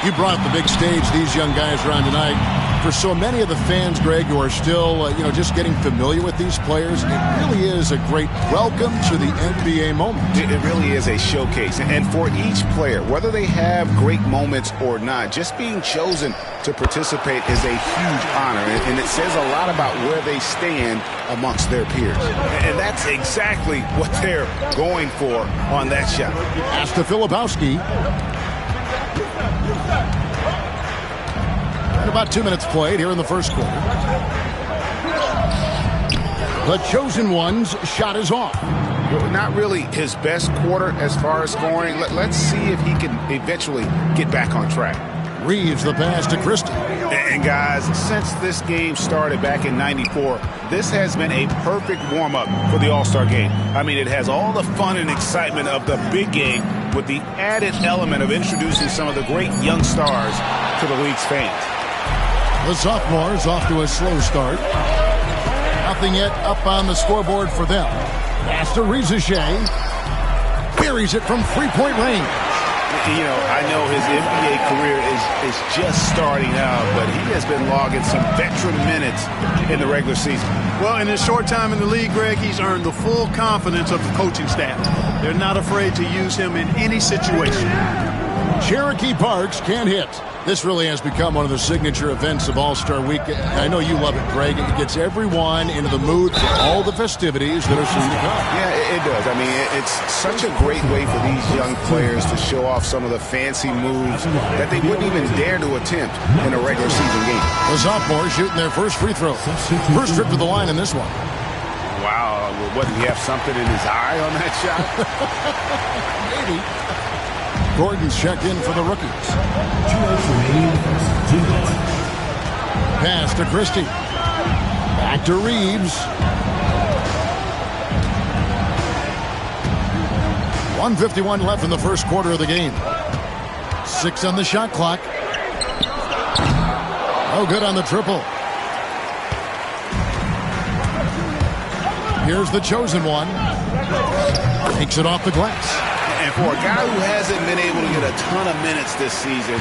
You brought up the big stage these young guys are on tonight. For so many of the fans, Greg, who are still, just getting familiar with these players, it really is a great welcome to the NBA moment. It really is a showcase. And for each player, whether they have great moments or not, just being chosen to participate is a huge honor. And it says a lot about where they stand amongst their peers. And that's exactly what they're going for on that shot. Pass to Filipowski. And about 2 minutes played here in the first quarter. The chosen one's shot is off. Not really his best quarter as far as scoring. Let's see if he can eventually get back on track. Reeves the pass to Christie. And guys, since this game started back in '94, this has been a perfect warm-up for the All-Star game. I mean, it has all the fun and excitement of the big game with the added element of introducing some of the great young stars to the league's fans. The sophomores off to a slow start. Nothing yet up on the scoreboard for them. Pass to Reza Shea. Buries it from three-point range. I know his NBA career is just starting out, but he has been logging some veteran minutes in the regular season. Well, in his short time in the league, Greg, he's earned the full confidence of the coaching staff. They're not afraid to use him in any situation. Cherokee Parks can't hit. This really has become one of the signature events of All-Star Week. I know you love it, Greg. It gets everyone into the mood for all the festivities that are soon to come. Yeah, it does. I mean, it's such a great way for these young players to show off some of the fancy moves that they wouldn't even dare to attempt in a regular season game. The sophomores shooting their first free throw. First trip to the line in this one. Wow, what, did he have something in his eye on that shot? Maybe. Gordon's checked in for the rookies. 2 minutes remaining. Pass to Christie. Back to Reeves. 1:51 left in the first quarter of the game. 6 on the shot clock. Oh, good on the triple. Here's the chosen one. Takes it off the glass. And for a guy who hasn't been able to get a ton of minutes this season,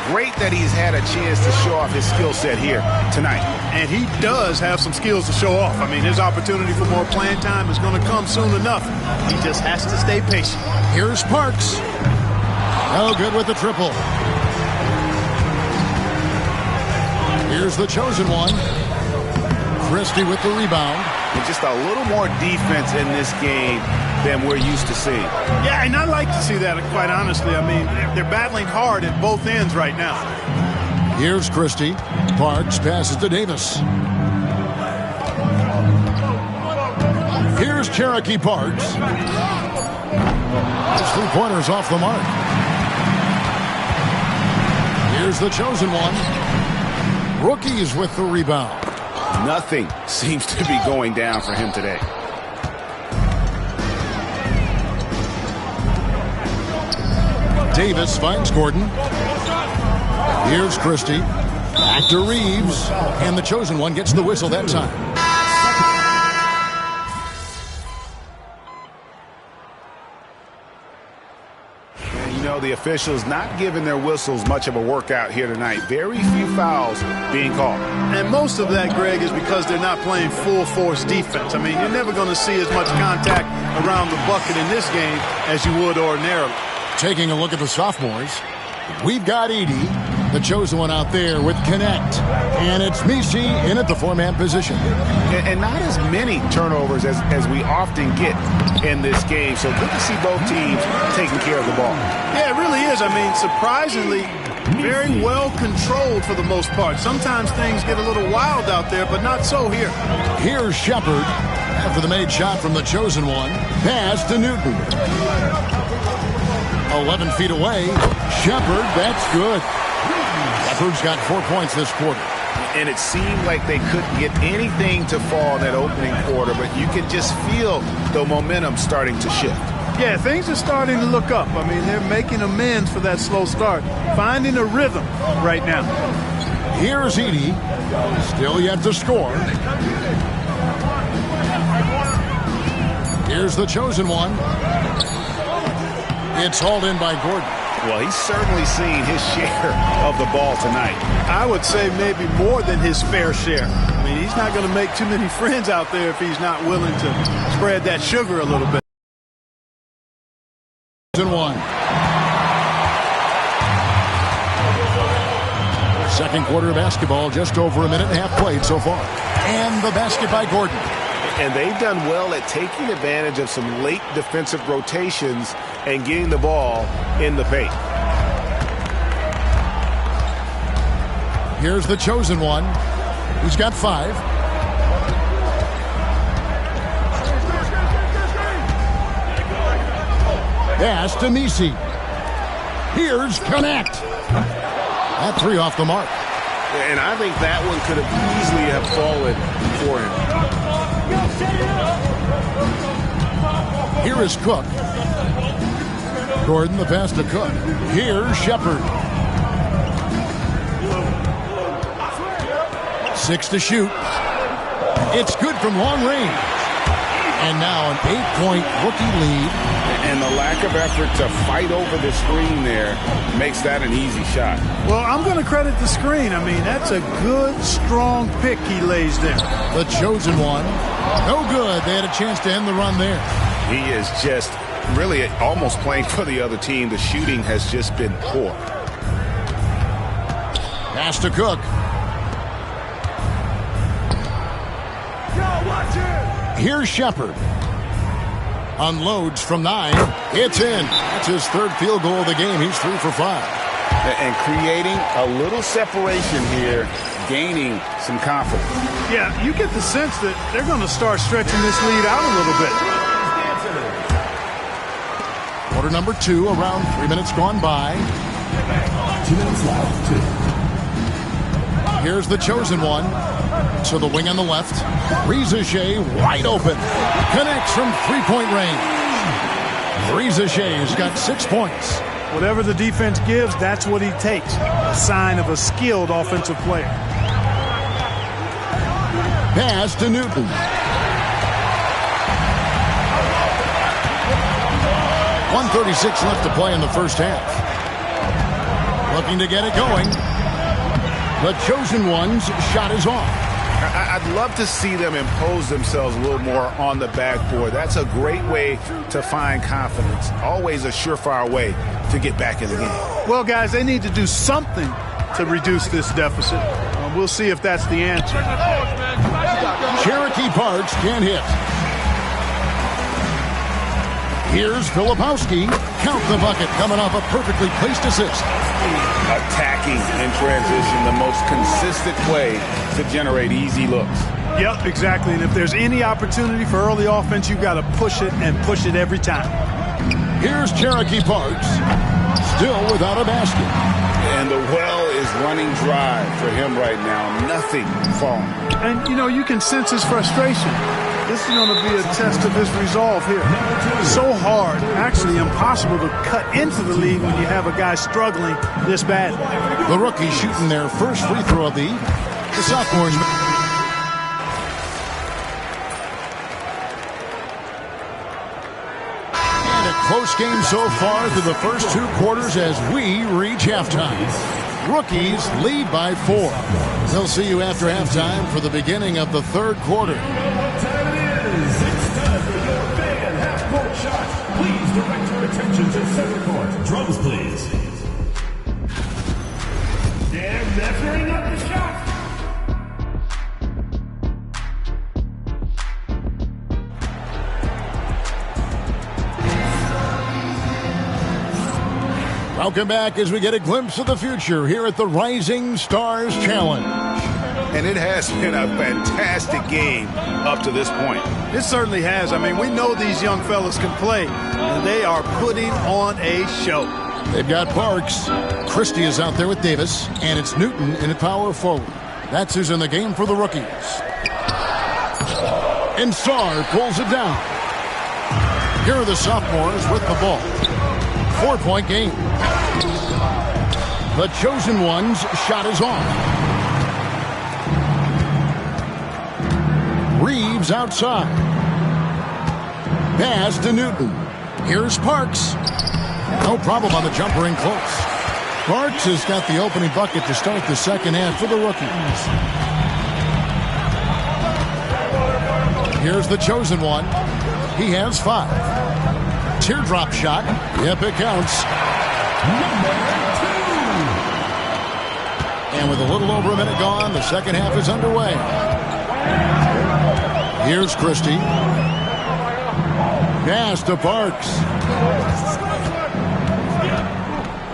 great that he's had a chance to show off his skill set here tonight. And he does have some skills to show off. I mean, his opportunity for more playing time is going to come soon enough. He just has to stay patient. Here's Parks. Oh, good with the triple. Here's the chosen one. Christie with the rebound. And just a little more defense in this game than we're used to seeing. Yeah, and I like to see that, quite honestly. I mean, they're battling hard at both ends right now. Here's Christie. Parks passes to Davis. Here's Cherokee Parks. His three-pointers off the mark. Here's the chosen one. Rookies with the rebound. Nothing seems to be going down for him today. Davis finds Gordon. Here's Christie. Back to Reeves. And the chosen one gets the whistle that time. And you know, the officials not giving their whistles much of a workout here tonight. Very few fouls being called. And most of that, Greg, is because they're not playing full-force defense. I mean, you're never going to see as much contact around the bucket in this game as you would ordinarily. Taking a look at the sophomores, we've got Edey, the chosen one out there with Connect. And it's Misi in at the four-man position. And not as many turnovers as we often get in this game. So good to see both teams taking care of the ball. Yeah, it really is. I mean, surprisingly, very well controlled for the most part. Sometimes things get a little wild out there, but not so here. Here's Shepard after the made shot from the chosen one. Pass to Newton. 11 feet away. Shepard, that's good. Shepard's got 4 points this quarter. And it seemed like they couldn't get anything to fall in that opening quarter, but you can just feel the momentum starting to shift. Yeah, things are starting to look up. I mean, they're making amends for that slow start, finding a rhythm right now. Here's Edey, still yet to score. Here's the chosen one. It's hauled in by Gordon. Well, he's certainly seen his share of the ball tonight. I would say maybe more than his fair share. I mean, he's not going to make too many friends out there if he's not willing to spread that sugar a little bit. One. Second quarter of basketball, just over a minute and a half played so far. And the basket by Gordon. And they've done well at taking advantage of some late defensive rotations and getting the ball in the paint. Here's the chosen one. He's got 5. Pass to Misi. Here's Connect. That 3 off the mark. And I think that one could have easily have fallen for him. Here is Cook. Gordon, the pass to Cook. Here's Shepard. 6 to shoot. It's good from long range. And now an 8-point rookie lead. And the lack of effort to fight over the screen there makes that an easy shot. Well, I'm going to credit the screen. I mean, that's a good, strong pick he lays there. The chosen one. No good. They had a chance to end the run there. He is just really almost playing for the other team. The shooting has just been poor. Pass to Cook. Here's Shepard. Unloads from 9. It's in. That's his third field goal of the game. He's 3 for 5. And creating a little separation here, gaining some confidence. Yeah, you get the sense that they're going to start stretching this lead out a little bit. Quarter number 2, around 3 minutes gone by. 2 minutes left. Here's the chosen one. To the wing on the left. Rizachet wide open. Connects from 3-point range. Rizachet's got 6 points. Whatever the defense gives, that's what he takes. A sign of a skilled offensive player. Pass to Newton. .136 left to play in the first half. Looking to get it going. The chosen one's shot is off. I'd love to see them impose themselves a little more on the backboard. That's a great way to find confidence. Always a surefire way to get back in the game. Well, guys, they need to do something to reduce this deficit. We'll see if that's the answer. Cherokee Parks can't hit. Here's Filipowski. Count the bucket coming off a perfectly placed assist. Attacking in transition, the most consistent way to generate easy looks. Yep, exactly. And if there's any opportunity for early offense, you've got to push it and push it every time. Here's Cherokee Parks. Still without a basket. And the well is running dry for him right now. Nothing falling. And, you know, you can sense his frustration. This is going to be a test of his resolve here. So hard, actually impossible to cut into the lead when you have a guy struggling this bad. The rookie shooting their first free throw of the sophomores. And a close game so far through the first 2 quarters as we reach halftime. Rookies lead by 4. They'll see you after halftime for the beginning of the third quarter. Please direct your attention to center court. Drums, please. They're measuring up the shot. Welcome back as we get a glimpse of the future here at the Rising Stars Challenge. And it has been a fantastic game up to this point. It certainly has. I mean, we know these young fellas can play, and they are putting on a show. They've got Parks. Christie is out there with Davis, and it's Newton in at power forward. That's who's in the game for the rookies. And Sarr pulls it down. Here are the sophomores with the ball. 4-point game. The chosen one's shot is off. Reeves outside. Pass to Newton. Here's Parks. No problem on the jumper in close. Parks has got the opening bucket to start the second half for the rookies. Here's the chosen one. He has 5. Teardrop shot. Yep, it counts. And with a little over a minute gone, the second half is underway. Here's Christie. Pass to Parks.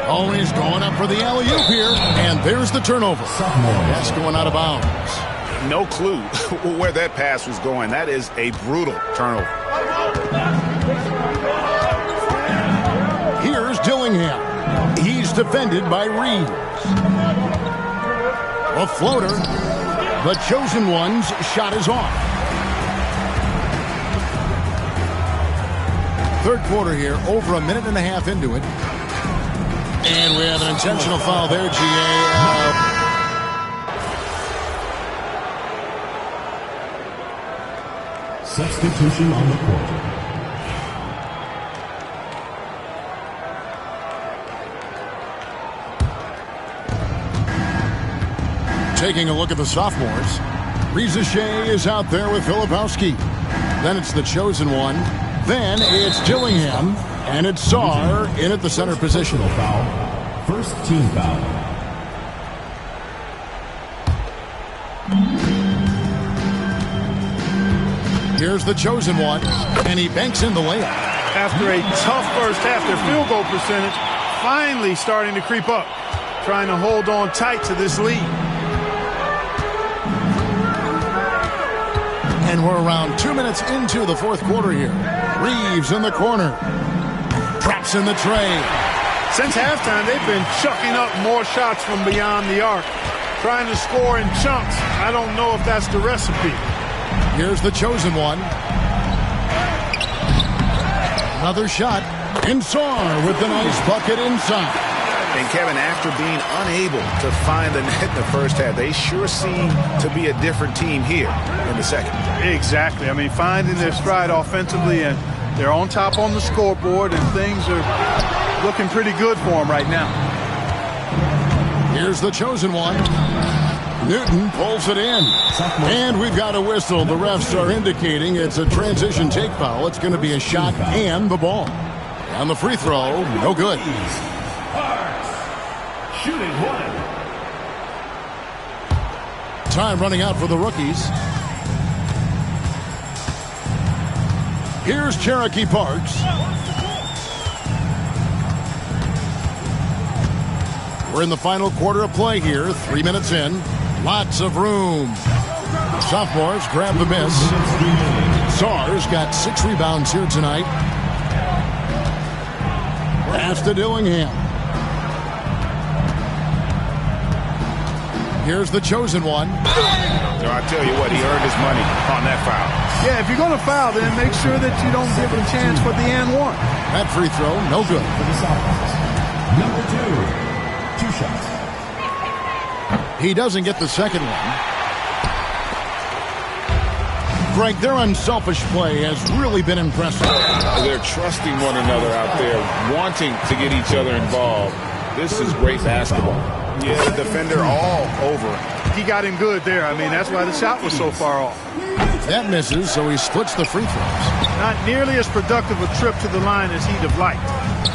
Always going up for the alley-oop here. And there's the turnover. Pass going out of bounds. No clue where that pass was going. That is a brutal turnover. Here's Dillingham. He's defended by Reeves. A floater. The chosen one's shot is off. Third quarter here, over a minute and a half into it. And we have an intentional foul there, G.A. Substitution on the court. Taking a look at the sophomores, Reza Shea is out there with Filipowski. Then it's the chosen one. Then it's Dillingham. And it's Sarr in at the center position. Foul. First team foul. Here's the chosen one. And he banks in the layup. After a tough first half, their field goal percentage finally starting to creep up. Trying to hold on tight to this lead. And we're around 2 minutes into the fourth quarter here. Reeves in the corner. Drops in the tray. Since halftime, they've been chucking up more shots from beyond the arc. Trying to score in chunks. I don't know if that's the recipe. Here's the chosen one. Another shot. And Sarr with the nice bucket inside. And Kevin, after being unable to find the net in the first half, they sure seem to be a different team here in the second. Exactly. I mean, finding their stride offensively, and they're on top on the scoreboard, and things are looking pretty good for them right now. Here's the chosen one. Newton pulls it in. And we've got a whistle. The refs are indicating it's a transition take foul. It's going to be a shot and the ball. On the free throw, no good. Shooting one. Time running out for the rookies. Here's Cherokee Parks. We're in the final quarter of play here. 3 minutes in. Lots of room. Sophomores grab the miss. Sarr's got 6 rebounds here tonight. Pass to Dillingham. Here's the chosen one. I tell you what, he earned his money on that foul. Yeah, if you're going to foul, then make sure that you don't give him a chance for the and one. That free throw, no good. Number 2. 2 shots. He doesn't get the second one. Greg, their unselfish play has really been impressive. They're trusting one another out there, wanting to get each other involved. This is great basketball. Yeah, the defender all over. He got him good there. I mean, that's why the shot was so far off. That misses, so he splits the free throws. Not nearly as productive a trip to the line as he'd have liked.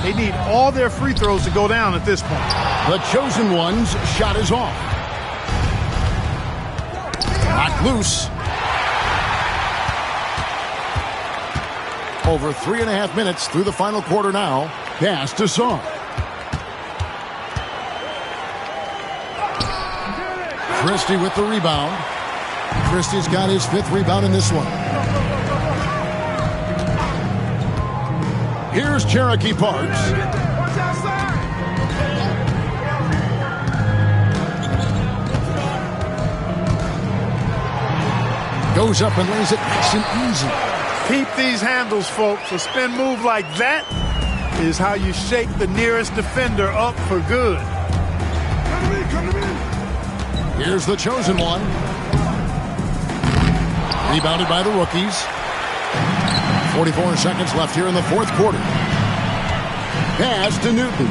They need all their free throws to go down at this point. The chosen one's shot is off. Knocked loose. Over 3.5 minutes through the final quarter now. Pass to Sarr. Christie with the rebound. Christie's got his 5th rebound in this one. Here's Cherokee Parks. Goes up and lays it nice and easy. Keep these handles, folks. A spin move like that is how you shake the nearest defender up for good. Here's the chosen one. Rebounded by the rookies. 44 seconds left here in the fourth quarter. Pass to Newton.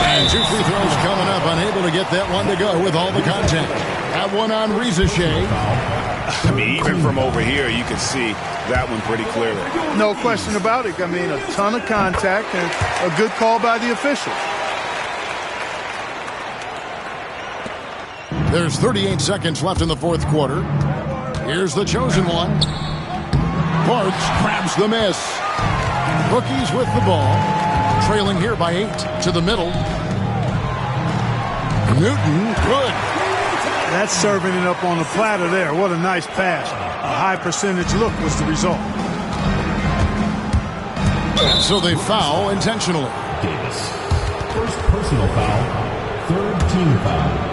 And 2 free throws coming up. Unable to get that one to go with all the contact. That one on Reza Shea. I mean, even from over here, you can see that one pretty clearly. No question about it. I mean, a ton of contact and a good call by the officials. There's 38 seconds left in the fourth quarter. Here's the chosen one. Parks grabs the miss. Rookies with the ball. Trailing here by 8 to the middle. Newton, good. That's serving it up on the platter there. What a nice pass. A high percentage look was the result. So they foul intentionally. Davis. First personal foul. 3rd team foul.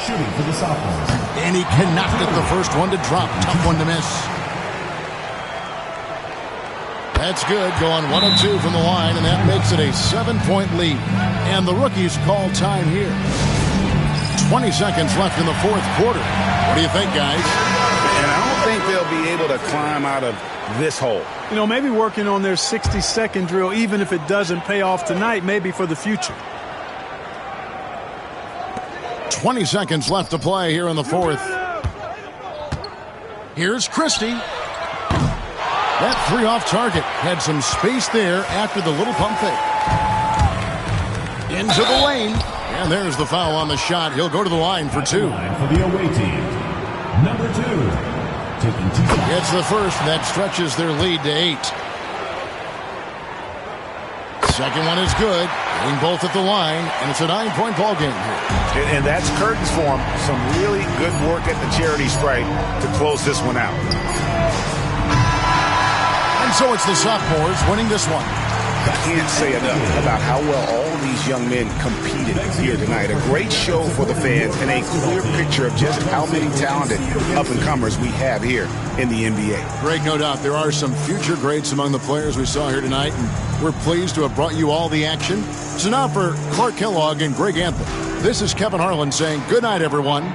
Shooting for the sophomores. And he cannot get the first one to drop. Tough one to miss. That's good. Going 1 of 2 from the line, and that makes it a 7-point lead. And the rookies call time here. 20 seconds left in the fourth quarter. What do you think, guys? And I don't think they'll be able to climb out of this hole? You know, maybe working on their 60-second drill, even if it doesn't pay off tonight, maybe for the future. 20 seconds left to play here in the fourth. Here's Christie. That three off target. Had some space there after the little pump fake. Into the lane. And there's the foul on the shot. He'll go to the line for two. For the away team, number 2. Taking two shots. Gets the first. That stretches their lead to 8. Second one is good. Hitting both at the line. And it's a 9-point ball game here. And that's curtains for him. Some really good work at the charity stripe to close this one out. And so it's the sophomores winning this one. I can't say enough about how well all these young men competed here tonight. A great show for the fans and a clear picture of just how many talented up-and-comers we have here in the NBA. Greg, no doubt there are some future greats among the players we saw here tonight, and we're pleased to have brought you all the action. So now for Clark Kellogg and Greg Anthem, this is Kevin Harlan saying good night, everyone.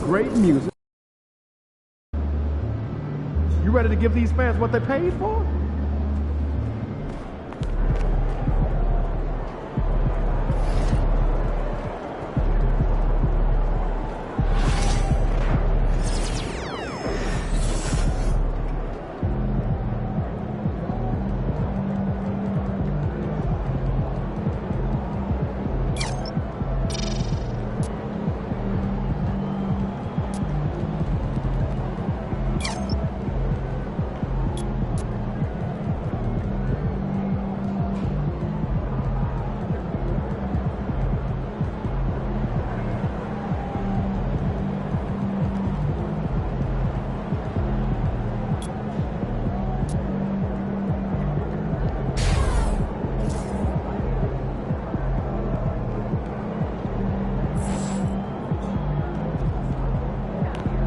Great music. You ready to give these fans what they paid for?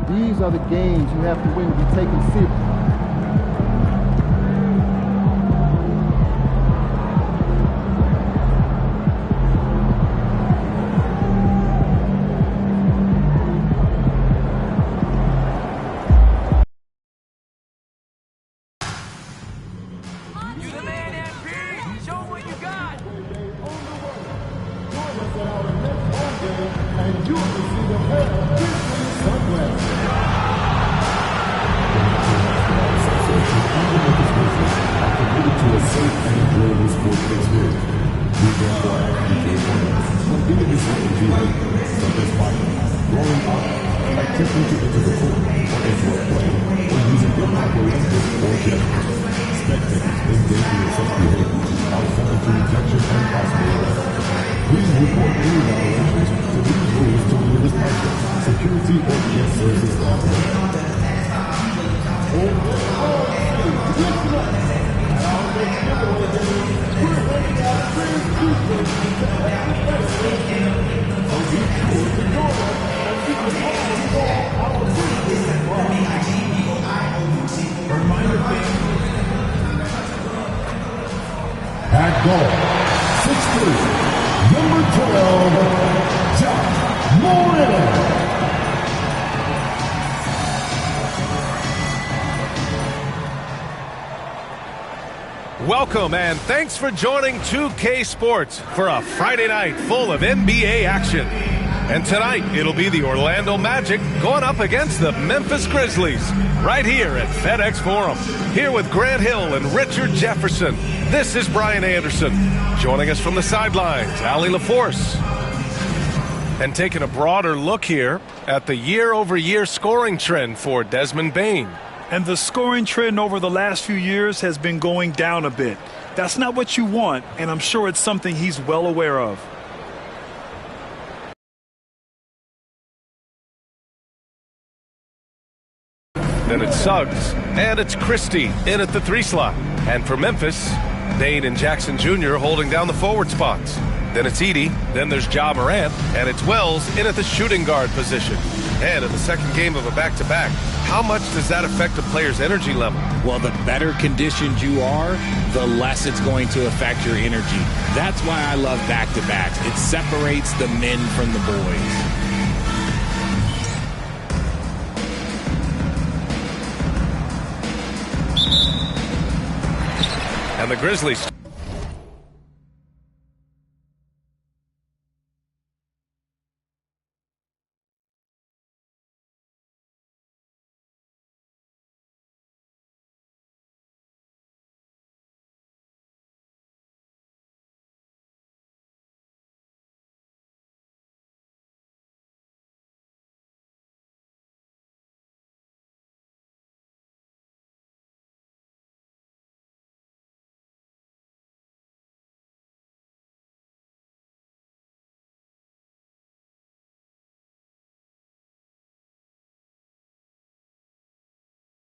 These are the games you have to win to be taken seriously. Security Welcome and thanks for joining 2K Sports for a Friday night full of NBA action. And tonight, it'll be the Orlando Magic going up against the Memphis Grizzlies right here at FedEx Forum. Here with Grant Hill and Richard Jefferson, this is Brian Anderson. Joining us from the sidelines, Allie LaForce. And taking a broader look here at the year-over-year scoring trend for Desmond Bane. And the scoring trend over the last few years has been going down a bit. That's not what you want, and I'm sure it's something he's well aware of. Then it's Suggs, and it's Christie in at the 3 slot. And for Memphis, Bane and Jackson Jr. holding down the forward spots. Then it's Edey, then there's Ja Morant, and it's Wells in at the shooting guard position. And in the second game of a back-to-back, how much does that affect a player's energy level? Well, the better conditioned you are, the less it's going to affect your energy. That's why I love back-to-backs. It separates the men from the boys. And the Grizzlies.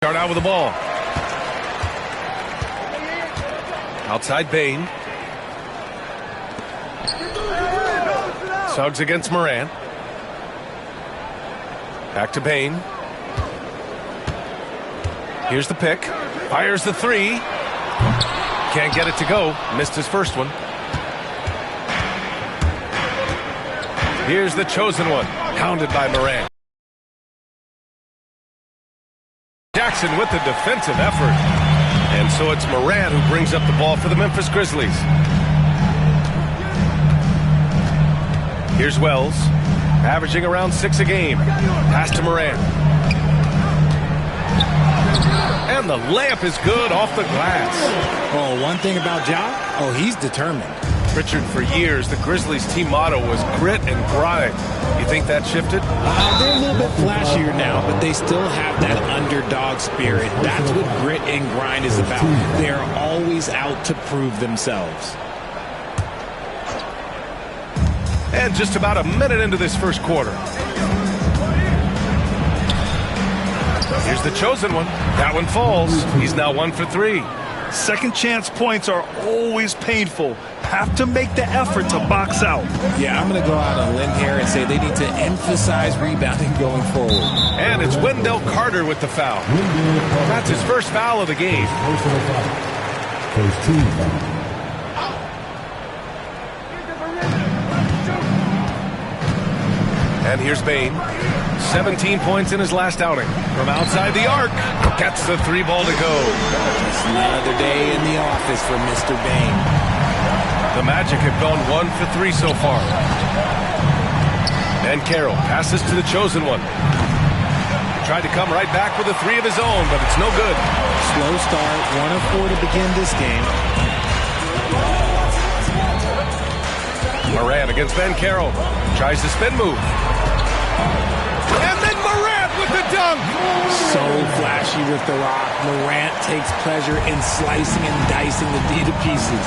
Start out with the ball. Outside Bane. Suggs against Morant. Back to Bane. Here's the pick. Fires the 3. Can't get it to go. Missed his first one. Here's the chosen one. Hounded by Morant. Jackson with the defensive effort. And so it's Morant who brings up the ball for the Memphis Grizzlies. Here's Wells, averaging around 6 a game. Pass to Morant. And the layup is good off the glass. Oh, one thing about Ja, he's determined. Richard, for years, the Grizzlies' team motto was grit and grind. You think that shifted? They're a little bit flashier now, but they still have that underdog spirit. That's what grit and grind is about. They're always out to prove themselves. And just about a minute into this first quarter. Here's the chosen one. That one falls. He's now 1 for 3. Second chance points are always painful. Have to make the effort to box out. Yeah, I'm going to go out on a limb here and say they need to emphasize rebounding going forward. And it's Wendell Carter with the foul. That's his first foul of the game. First team foul. And here's Bane. 17 points in his last outing. From outside the arc, gets the 3 ball to go. Just another day in the office for Mr. Bane. The Magic have gone 1 for 3 so far. And Carroll passes to the chosen one. Tried to come right back with a 3 of his own, but it's no good. Slow start, 1 of 4 to begin this game. Morant against Ben Carroll. Tries the spin move. And then Morant with the dunk. So flashy with the rock. Morant takes pleasure in slicing and dicing the D to pieces.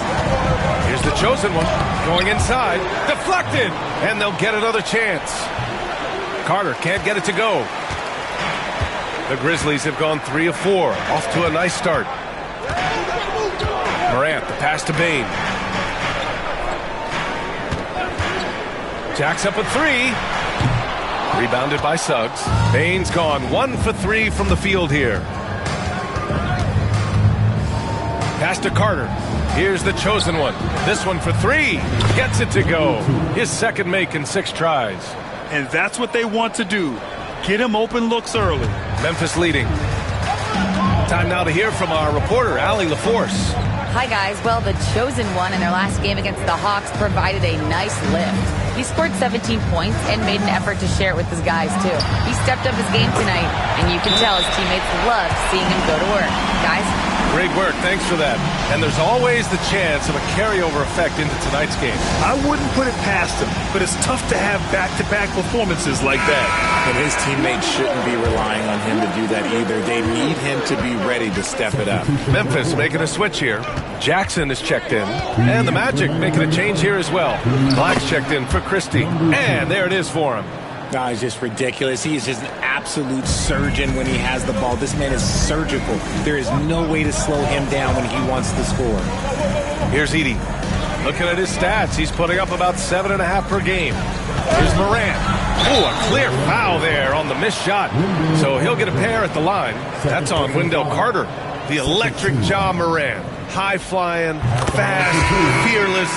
Here's the chosen one. Going inside. Deflected. And they'll get another chance. Carter can't get it to go. The Grizzlies have gone 3 of 4. Off to a nice start. Morant, the pass to Bane. Jacks up a 3. Rebounded by Suggs. Bane's gone 1 for 3 from the field here. Pass to Carter. Here's the chosen one. This one for 3. Gets it to go. His second make in 6 tries. And that's what they want to do. Get him open looks early. Memphis leading. Time now to hear from our reporter, Allie LaForce. Hi, guys. Well, the chosen one in their last game against the Hawks provided a nice lift. He scored 17 points and made an effort to share it with his guys, too. He stepped up his game tonight, and you can tell his teammates loved seeing him go to work. Guys? Great work. Thanks for that. And there's always the chance of a carryover effect into tonight's game. I wouldn't put it past him, but it's tough to have back-to-back performances like that. And his teammates shouldn't be relying on him to do that either. They need him to be ready to step it up. Memphis making a switch here. Jackson is checked in. And the Magic making a change here as well. Black's checked in for Christie. And there it is for him. No, he's just ridiculous. He is just an absolute surgeon when he has the ball. This man is surgical. There is no way to slow him down when he wants to score. Here's Edey. Looking at his stats, he's putting up about 7.5 per game. Here's Morant. Oh, a clear foul there on the missed shot. So he'll get a pair at the line. That's on Wendell Carter. The electric Ja Morant. High-flying, fast, fearless.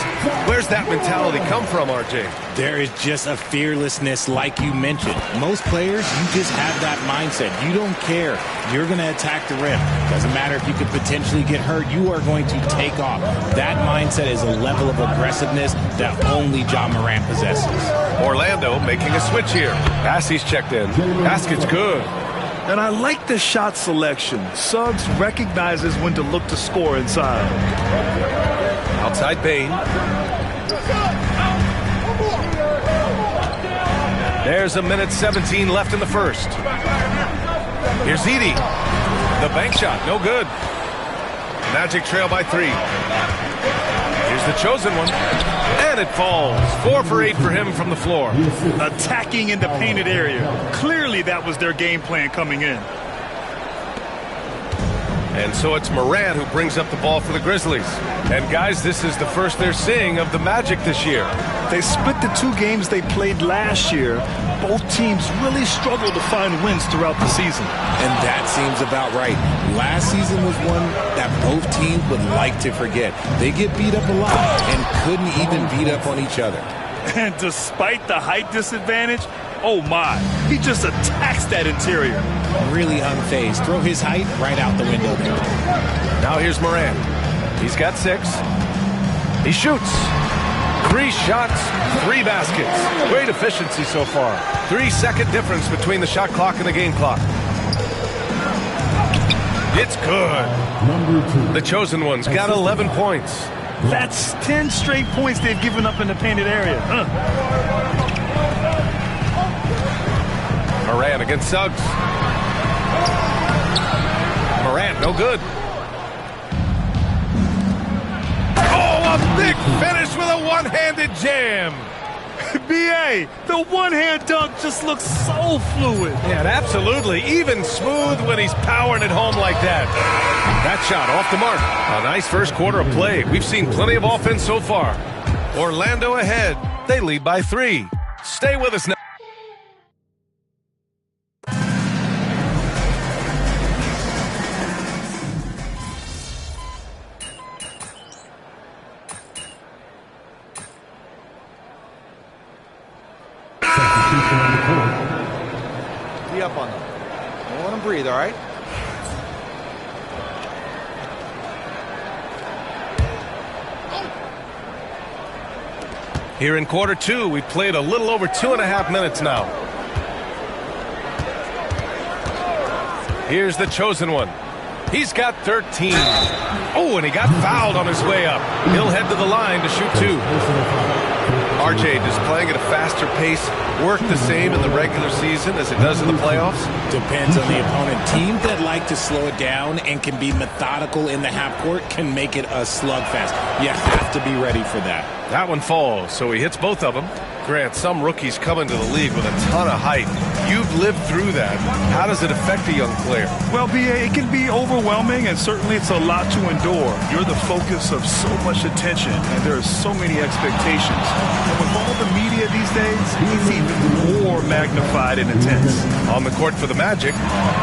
Where's that mentality come from, RJ? There is just a fearlessness like you mentioned. Most players, you just have that mindset. You don't care. You're going to attack the rim. Doesn't matter if you could potentially get hurt. You are going to take off. That mindset is a level of aggressiveness that only Ja Morant possesses. Orlando making a switch here. Bassey's checked in. Basket's good. And I like the shot selection. Suggs recognizes when to look to score inside. Outside Bane. There's a minute 17 left in the first. Here's Edey. The bank shot, no good. Magic trail by 3. Here's the chosen one. And it falls. 4 for 8 for him from the floor. Attacking in the painted area. Clearly that was their game plan coming in. And so it's Morant who brings up the ball for the Grizzlies. And guys, this is the first they're seeing of the Magic this year. They split the 2 games they played last year. Both teams really struggled to find wins throughout the season. And that seems about right. Last season was one that both teams would like to forget. They get beat up a lot and couldn't even beat up on each other. And despite the height disadvantage, oh my, he just attacks that interior. Really unfazed. Throw his height right out the window there. Now here's Morant. He's got 6. He shoots. 3 shots, 3 baskets. Great efficiency so far. 3-second difference between the shot clock and the game clock. It's good. The chosen one's got 11 points. That's 10 straight points they've given up in the painted area. Morant against Suggs. Morant, no good. Oh, a big finish with a one-handed jam. B.A., the one-hand dunk just looks so fluid. Yeah, absolutely. Even smooth when he's powering it home like that. That shot off the mark. A nice first quarter of play. We've seen plenty of offense so far. Orlando ahead. They lead by 3. Stay with us now. Be up on them. Don't let them breathe, all right? Here in quarter 2, we played a little over 2.5 minutes now. Here's the chosen one. He's got 13. Oh, and he got fouled on his way up. He'll head to the line to shoot 2. RJ, does playing at a faster pace work the same in the regular season as it does in the playoffs? Depends on the opponent. Teams that like to slow it down and can be methodical in the half court can make it a slugfest. You have to be ready for that. That one falls, so he hits both of them. Grant, some rookies come into the league with a ton of height. You've lived through that. How does it affect a young player? Well, B.A., it can be overwhelming, and certainly it's a lot to endure. You're the focus of so much attention, and there are so many expectations. And with all the media these days, it's even more magnified and intense. On the court for the Magic,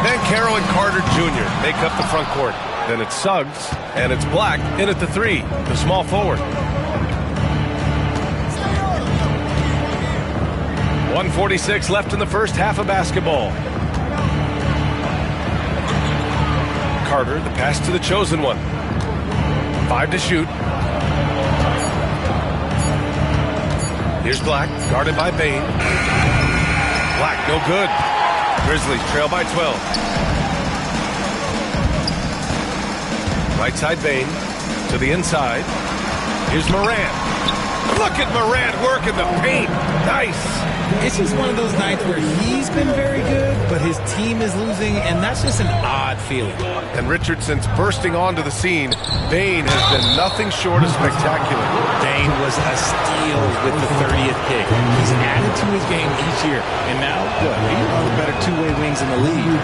Banchero and Carter Jr. make up the front court. Then it's Suggs, and it's Black in at the 3, the small forward. 1:46 left in the first half of basketball. Carter, the pass to the chosen one. 5 to shoot. Here's Black, guarded by Bane. Black, no good. Grizzlies trail by 12. Right side Bane to the inside. Here's Morant. Look at Morant working the paint. Nice. It's just one of those nights where he's been very good, but his team is losing, and that's just an odd feeling. And Richardson's bursting onto the scene. Bane has been nothing short of spectacular. Bane was a steal with the 30th pick. He's added to his game each year, and now, he's one of the better two-way wings in the league.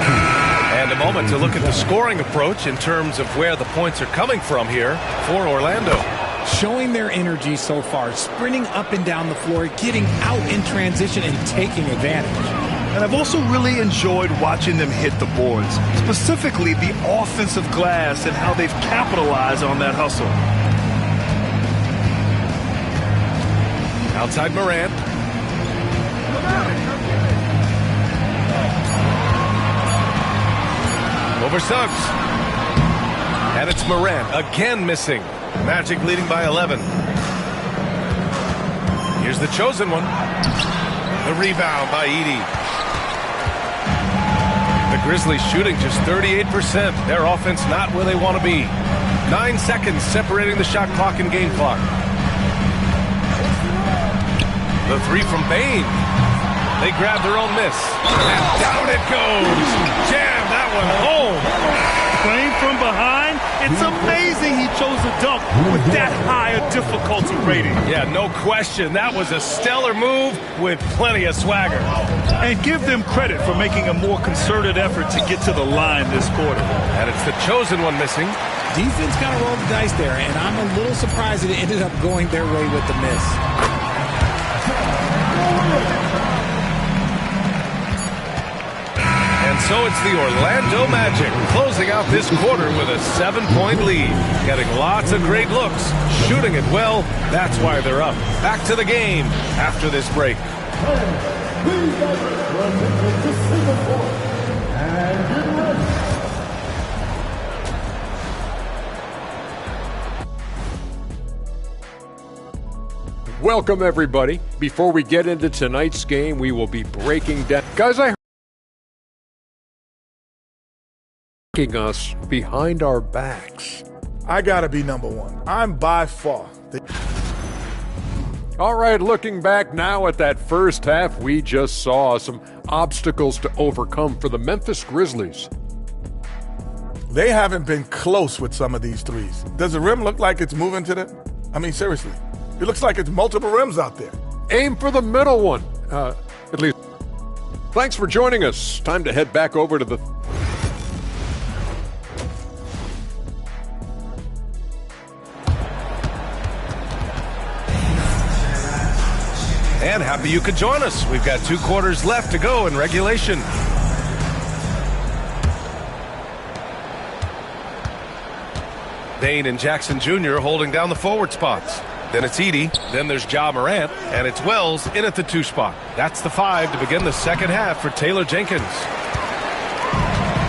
And a moment to look at the scoring approach in terms of where the points are coming from here for Orlando. Showing their energy so far, sprinting up and down the floor, getting out in transition and taking advantage. And I've also really enjoyed watching them hit the boards, specifically the offensive glass and how they've capitalized on that hustle. Outside Morant. Over Suggs. And it's Morant again missing. Magic leading by 11. Here's the chosen one. The rebound by Edey. The Grizzlies shooting just 38%. Their offense not where they want to be. 9 seconds separating the shot clock and game clock. The three from Bane. They grab their own miss. And down it goes. Jam that one home. Playing from behind, it's amazing he chose a dunk with that high a difficulty rating. Yeah, no question. That was a stellar move with plenty of swagger. And give them credit for making a more concerted effort to get to the line this quarter. And it's the chosen one missing. Defense kind of rolled the dice there, and I'm a little surprised that it ended up going their way with the miss. And so it's the Orlando Magic closing out this quarter with a 7-point lead. Getting lots of great looks, shooting it well. That's why they're up. Back to the game after this break. Welcome, everybody. Before we get into tonight's game, we will be breaking down. Guys, I heard us behind our backs. I gotta be number one. I'm by far. All right, looking back now at that first half, we just saw some obstacles to overcome for the Memphis Grizzlies. They haven't been close with some of these threes. Does the rim look like it's moving to the... I mean, seriously. It looks like it's multiple rims out there. Aim for the middle one, at least. Thanks for joining us. Time to head back over to the... And happy you could join us. We've got 2 quarters left to go in regulation. Bane and Jackson Jr. holding down the forward spots. Then it's Edey. Then there's Ja Morant. And it's Wells in at the 2 spot. That's the 5 to begin the second half for Taylor Jenkins.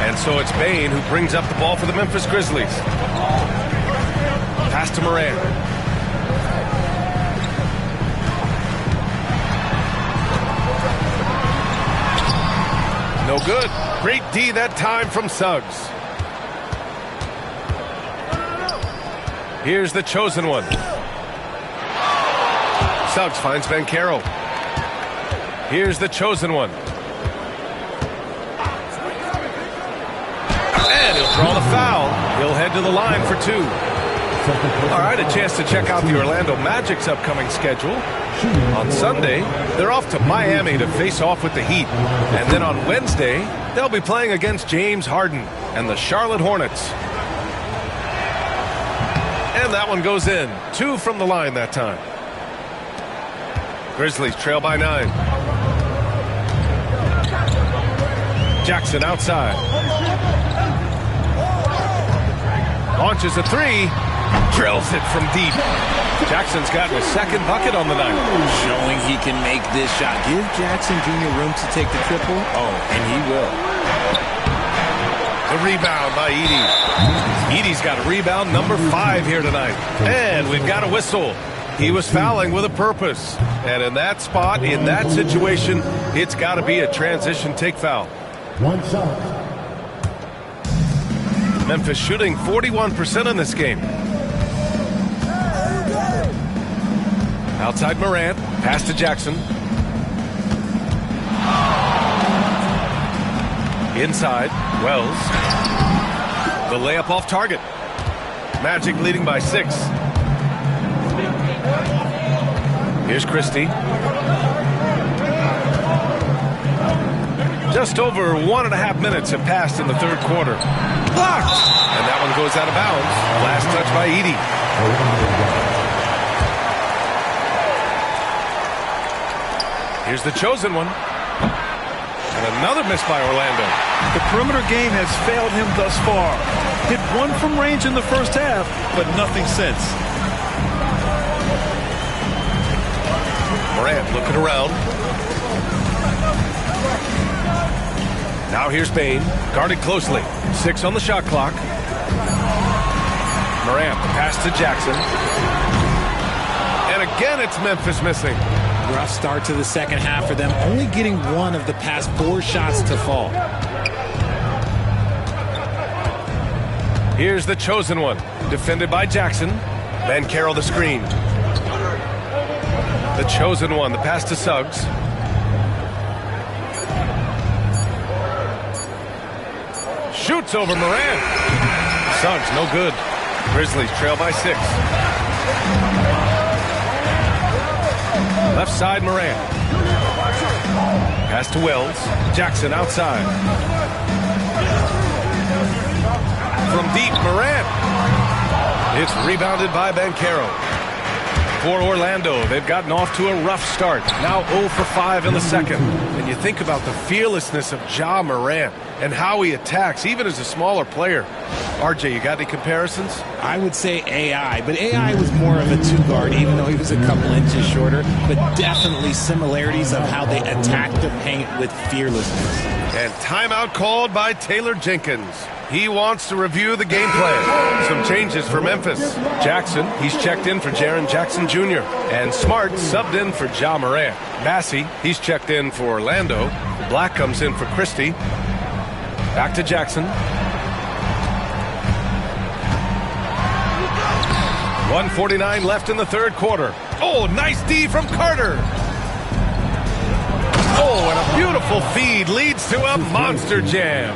And so it's Bane who brings up the ball for the Memphis Grizzlies. Pass to Morant. No good. Great D that time from Suggs. Here's the chosen one. Suggs finds Banchero. Here's the chosen one. And he'll draw the foul. He'll head to the line for 2. All right, a chance to check out the Orlando Magic's upcoming schedule. On Sunday, they're off to Miami to face off with the Heat. And then on Wednesday, they'll be playing against James Harden and the Charlotte Hornets. And that one goes in. 2 from the line that time. Grizzlies trail by 9. Jackson outside. Launches a 3. Drills it from deep. Jackson's gotten a second bucket on the night. Showing he can make this shot. Give Jackson Jr. room to take the triple. Oh, and he will. The rebound by Edey. Edey's got rebound number 5 here tonight. And we've got a whistle. He was fouling with a purpose. And in that spot, in that situation, it's got to be a transition take foul. 1 shot. Memphis shooting 41% in this game. Outside Morant. Pass to Jackson. Inside, Wells. The layup off target. Magic leading by 6. Here's Christie. Just over 1.5 minutes have passed in the third quarter. Blocked! And that one goes out of bounds. Last touch by Edey. Here's the chosen one. And another miss by Orlando. The perimeter game has failed him thus far. Hit 1 from range in the first half, but nothing since. Morant looking around. Now here's Bane, guarded closely. 6 on the shot clock. Morant, the pass to Jackson. And again, it's Memphis missing. Rough start to the second half for them, only getting 1 of the past 4 shots to fall. Here's the chosen one, defended by Jackson. Banchero the screen. The chosen one, the pass to Suggs. Shoots over Morant. Suggs, no good. Grizzlies trail by 6. Left side, Morant. Pass to Wells. Jackson outside. From deep, Morant. It's rebounded by Banchero. For Orlando, they've gotten off to a rough start. Now 0 for 5 in the second. And you think about the fearlessness of Ja Morant and how he attacks, even as a smaller player. RJ, you got any comparisons? I would say AI, but AI was more of a 2-guard, even though he was a couple inches shorter, but definitely similarities of how they attack the paint with fearlessness. And timeout called by Taylor Jenkins. He wants to review the game plan. Some changes for Memphis. Jackson, he's checked in for Jaren Jackson Jr. And Smart subbed in for Ja Morant. Massey, he's checked in for Orlando. Black comes in for Christie. Back to Jackson. 1:49 left in the third quarter. Oh, nice D from Carter. Oh, and a beautiful feed leads to a monster jam.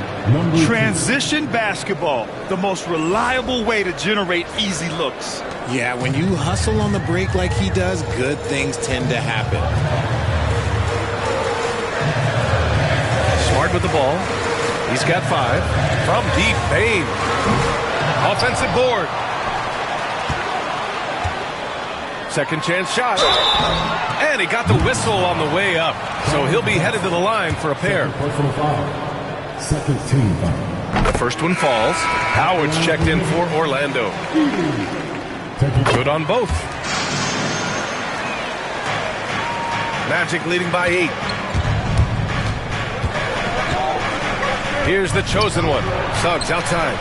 Transition basketball, the most reliable way to generate easy looks. Yeah, when you hustle on the break like he does, good things tend to happen. Smart with the ball. He's got 5. From deep, Bane. Offensive board. Second chance shot. And he got the whistle on the way up. So he'll be headed to the line for a pair. Second team foul. The first one falls. Howard's checked in for Orlando. Good on both. Magic leading by 8. Here's the chosen one. Suggs outside.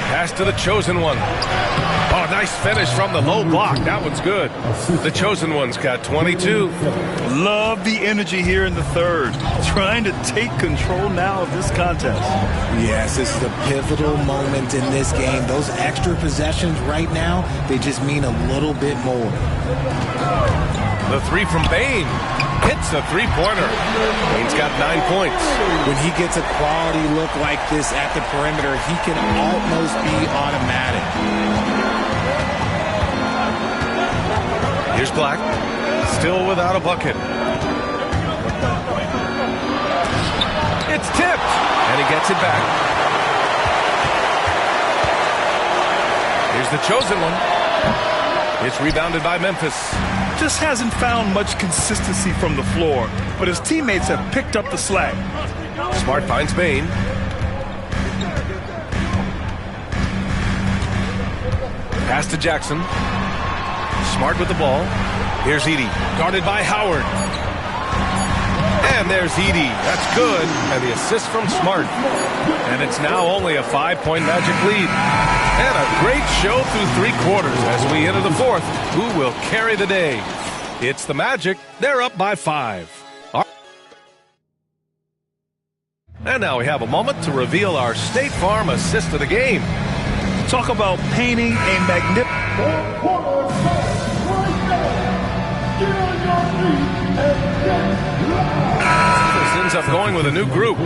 Pass to the chosen one. Oh, nice finish from the low block. That one's good. The chosen one's got 22. Love the energy here in the third. Trying to take control now of this contest. Yes, this is a pivotal moment in this game. Those extra possessions right now, they just mean a little bit more. The 3 from Bane. Hits a 3-pointer. Bane's got 9 points. When he gets a quality look like this at the perimeter, he can almost be automatic. Here's Black. Still without a bucket. It's tipped. And he gets it back. Here's the chosen one. It's rebounded by Memphis. Just hasn't found much consistency from the floor, but his teammates have picked up the slack. Smart finds Bane. Pass to Jackson. Smart with the ball. Here's Edey, guarded by Howard. And there's Edey. That's good. And the assist from Smart. And it's now only a 5-point Magic lead. And a great show through 3 quarters as we enter the 4th. Who will carry the day? It's the Magic. They're up by 5. And now we have a moment to reveal our State Farm assist of the game. Talk about painting a magnificent... This ends up going with a new group.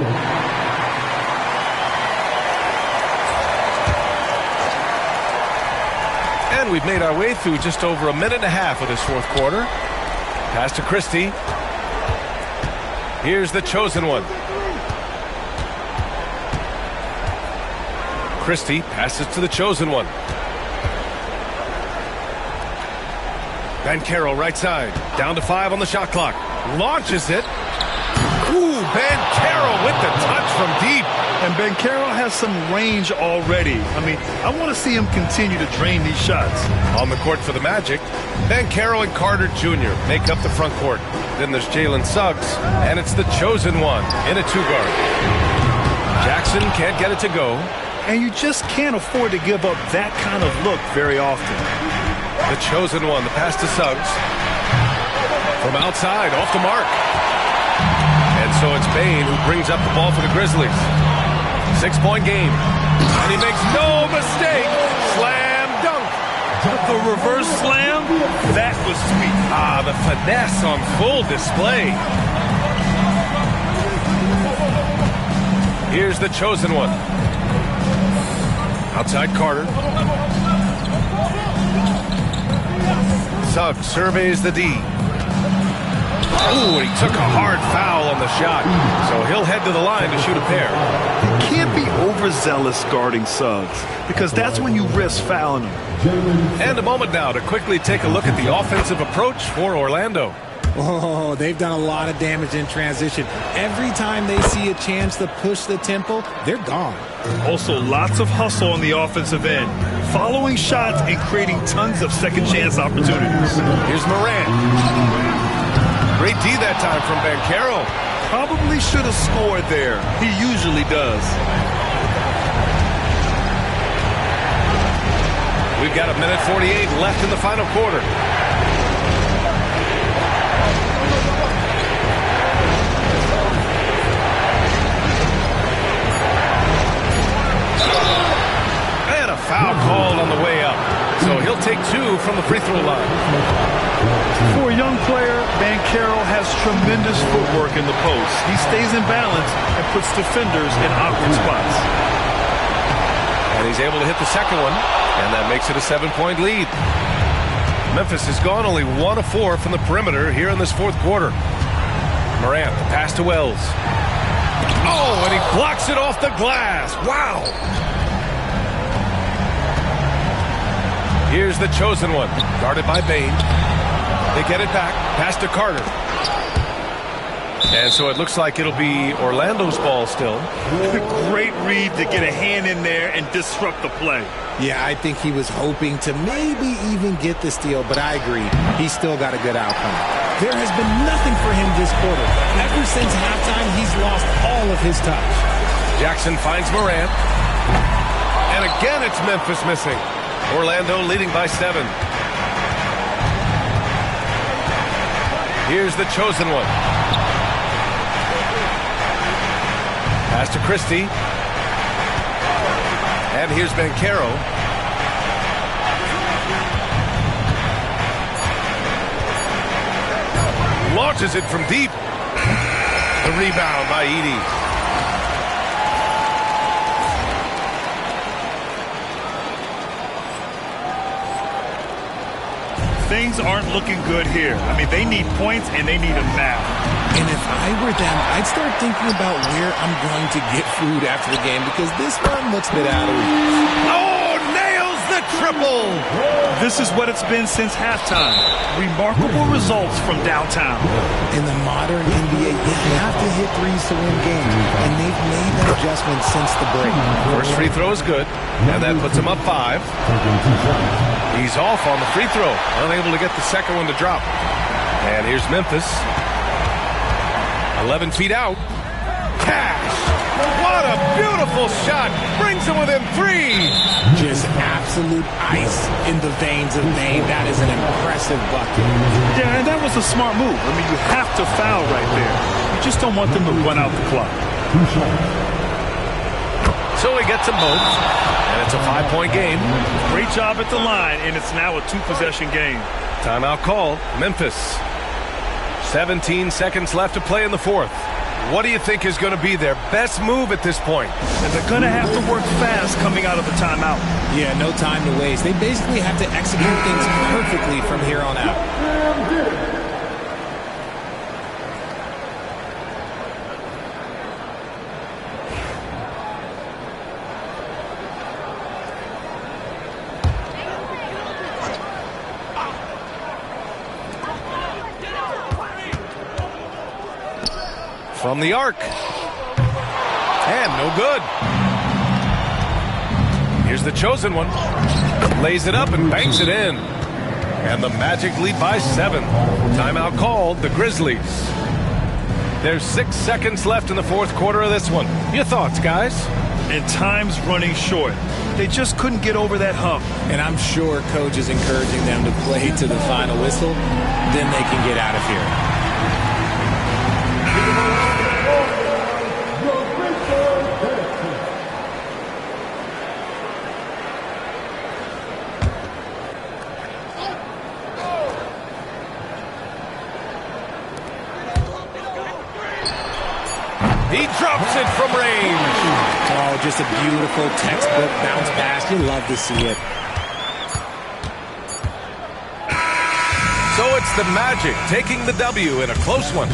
And we've made our way through just over a minute and a half of this 4th quarter. Pass to Christie. Here's the chosen one. Christie passes to the chosen one. Banchero right side. Down to 5 on the shot clock. Launches it. Ooh, Banchero with the touch from deep. And Banchero has some range already. I mean, I want to see him continue to drain these shots. On the court for the Magic, Banchero and Carter Jr. make up the front court. Then there's Jalen Suggs, and it's the chosen one in a 2-guard. Jackson can't get it to go. And you just can't afford to give up that kind of look very often. The chosen one, the pass to Suggs. From outside, off the mark. And so it's Bane who brings up the ball for the Grizzlies. 6-point game. And he makes no mistake. Slam dunk. The reverse slam, that was sweet. Ah, the finesse on full display. Here's the chosen one. Outside Carter. Suggs surveys the D. Ooh, he took a hard foul on the shot. So he'll head to the line to shoot a pair. You can't be overzealous guarding Suggs, because that's when you risk fouling him. And a moment now to quickly take a look at the offensive approach for Orlando. Oh, they've done a lot of damage in transition. Every time they see a chance to push the tempo, they're gone. Also, lots of hustle on the offensive end. Following shots and creating tons of second chance opportunities. Here's Morant. Great D that time from Banchero. Probably should have scored there. He usually does. We've got a minute 48 left in the final quarter. And a foul called on the way up. So he'll take 2 from the free throw line. For a young player, Banchero has tremendous footwork in the post. He stays in balance and puts defenders in awkward spots. And he's able to hit the second one, and that makes it a 7-point lead. Memphis has gone only 1 of 4 from the perimeter here in this 4th quarter. Morant, the pass to Wells. Oh, and he blocks it off the glass. Wow. Here's the chosen one, guarded by Bane. They get it back, pass to Carter. And so it looks like it'll be Orlando's ball still. Great read to get a hand in there and disrupt the play. Yeah, I think he was hoping to maybe even get the steal, but I agree. He's still got a good outcome. There has been nothing for him this quarter. Ever since halftime, he's lost all of his touch. Jackson finds Morant. And again, it's Memphis missing. Orlando leading by 7. Here's the chosen one. Pass to Christie. And here's Banchero. Launches it from deep. The rebound by Edey. Things aren't looking good here. I mean, they need points and they need them now. And if I were them, I'd start thinking about where I'm going to get food after the game, because this one looks a bit out of reach. Oh, nails the triple! This is what it's been since halftime. Remarkable results from downtown. In the modern NBA, you have to hit threes to win games, and they've made that adjustment since the break. First free throw is good, and that puts him up 5. He's off on the free throw, unable to get the second one to drop. And here's Memphis. 11 feet out. Cash! What a beautiful shot! Brings him within 3. Just absolute ice in the veins of Bane. That is an impressive bucket. Yeah, and that was a smart move. I mean, you have to foul right there. You just don't want them to run out the clock. So he gets them both, and it's a 5-point game. Great job at the line, and it's now a 2-possession game. Timeout call, Memphis. 17 seconds left to play in the fourth. What do you think is going to be their best move at this point? And they're going to have to work fast coming out of the timeout. Yeah, no time to waste. They basically have to execute things perfectly from here on out. From the arc. And no good. Here's the chosen one. Lays it up and banks it in. And the Magic lead by 7. Timeout called, the Grizzlies. There's 6 seconds left in the fourth quarter of this one. Your thoughts, guys? And time's running short. They just couldn't get over that hump. And I'm sure coach is encouraging them to play to the final whistle. Then they can get out of here. He drops it from range. Oh, just a beautiful textbook bounce pass. You love to see it. So it's the Magic taking the W in a close one.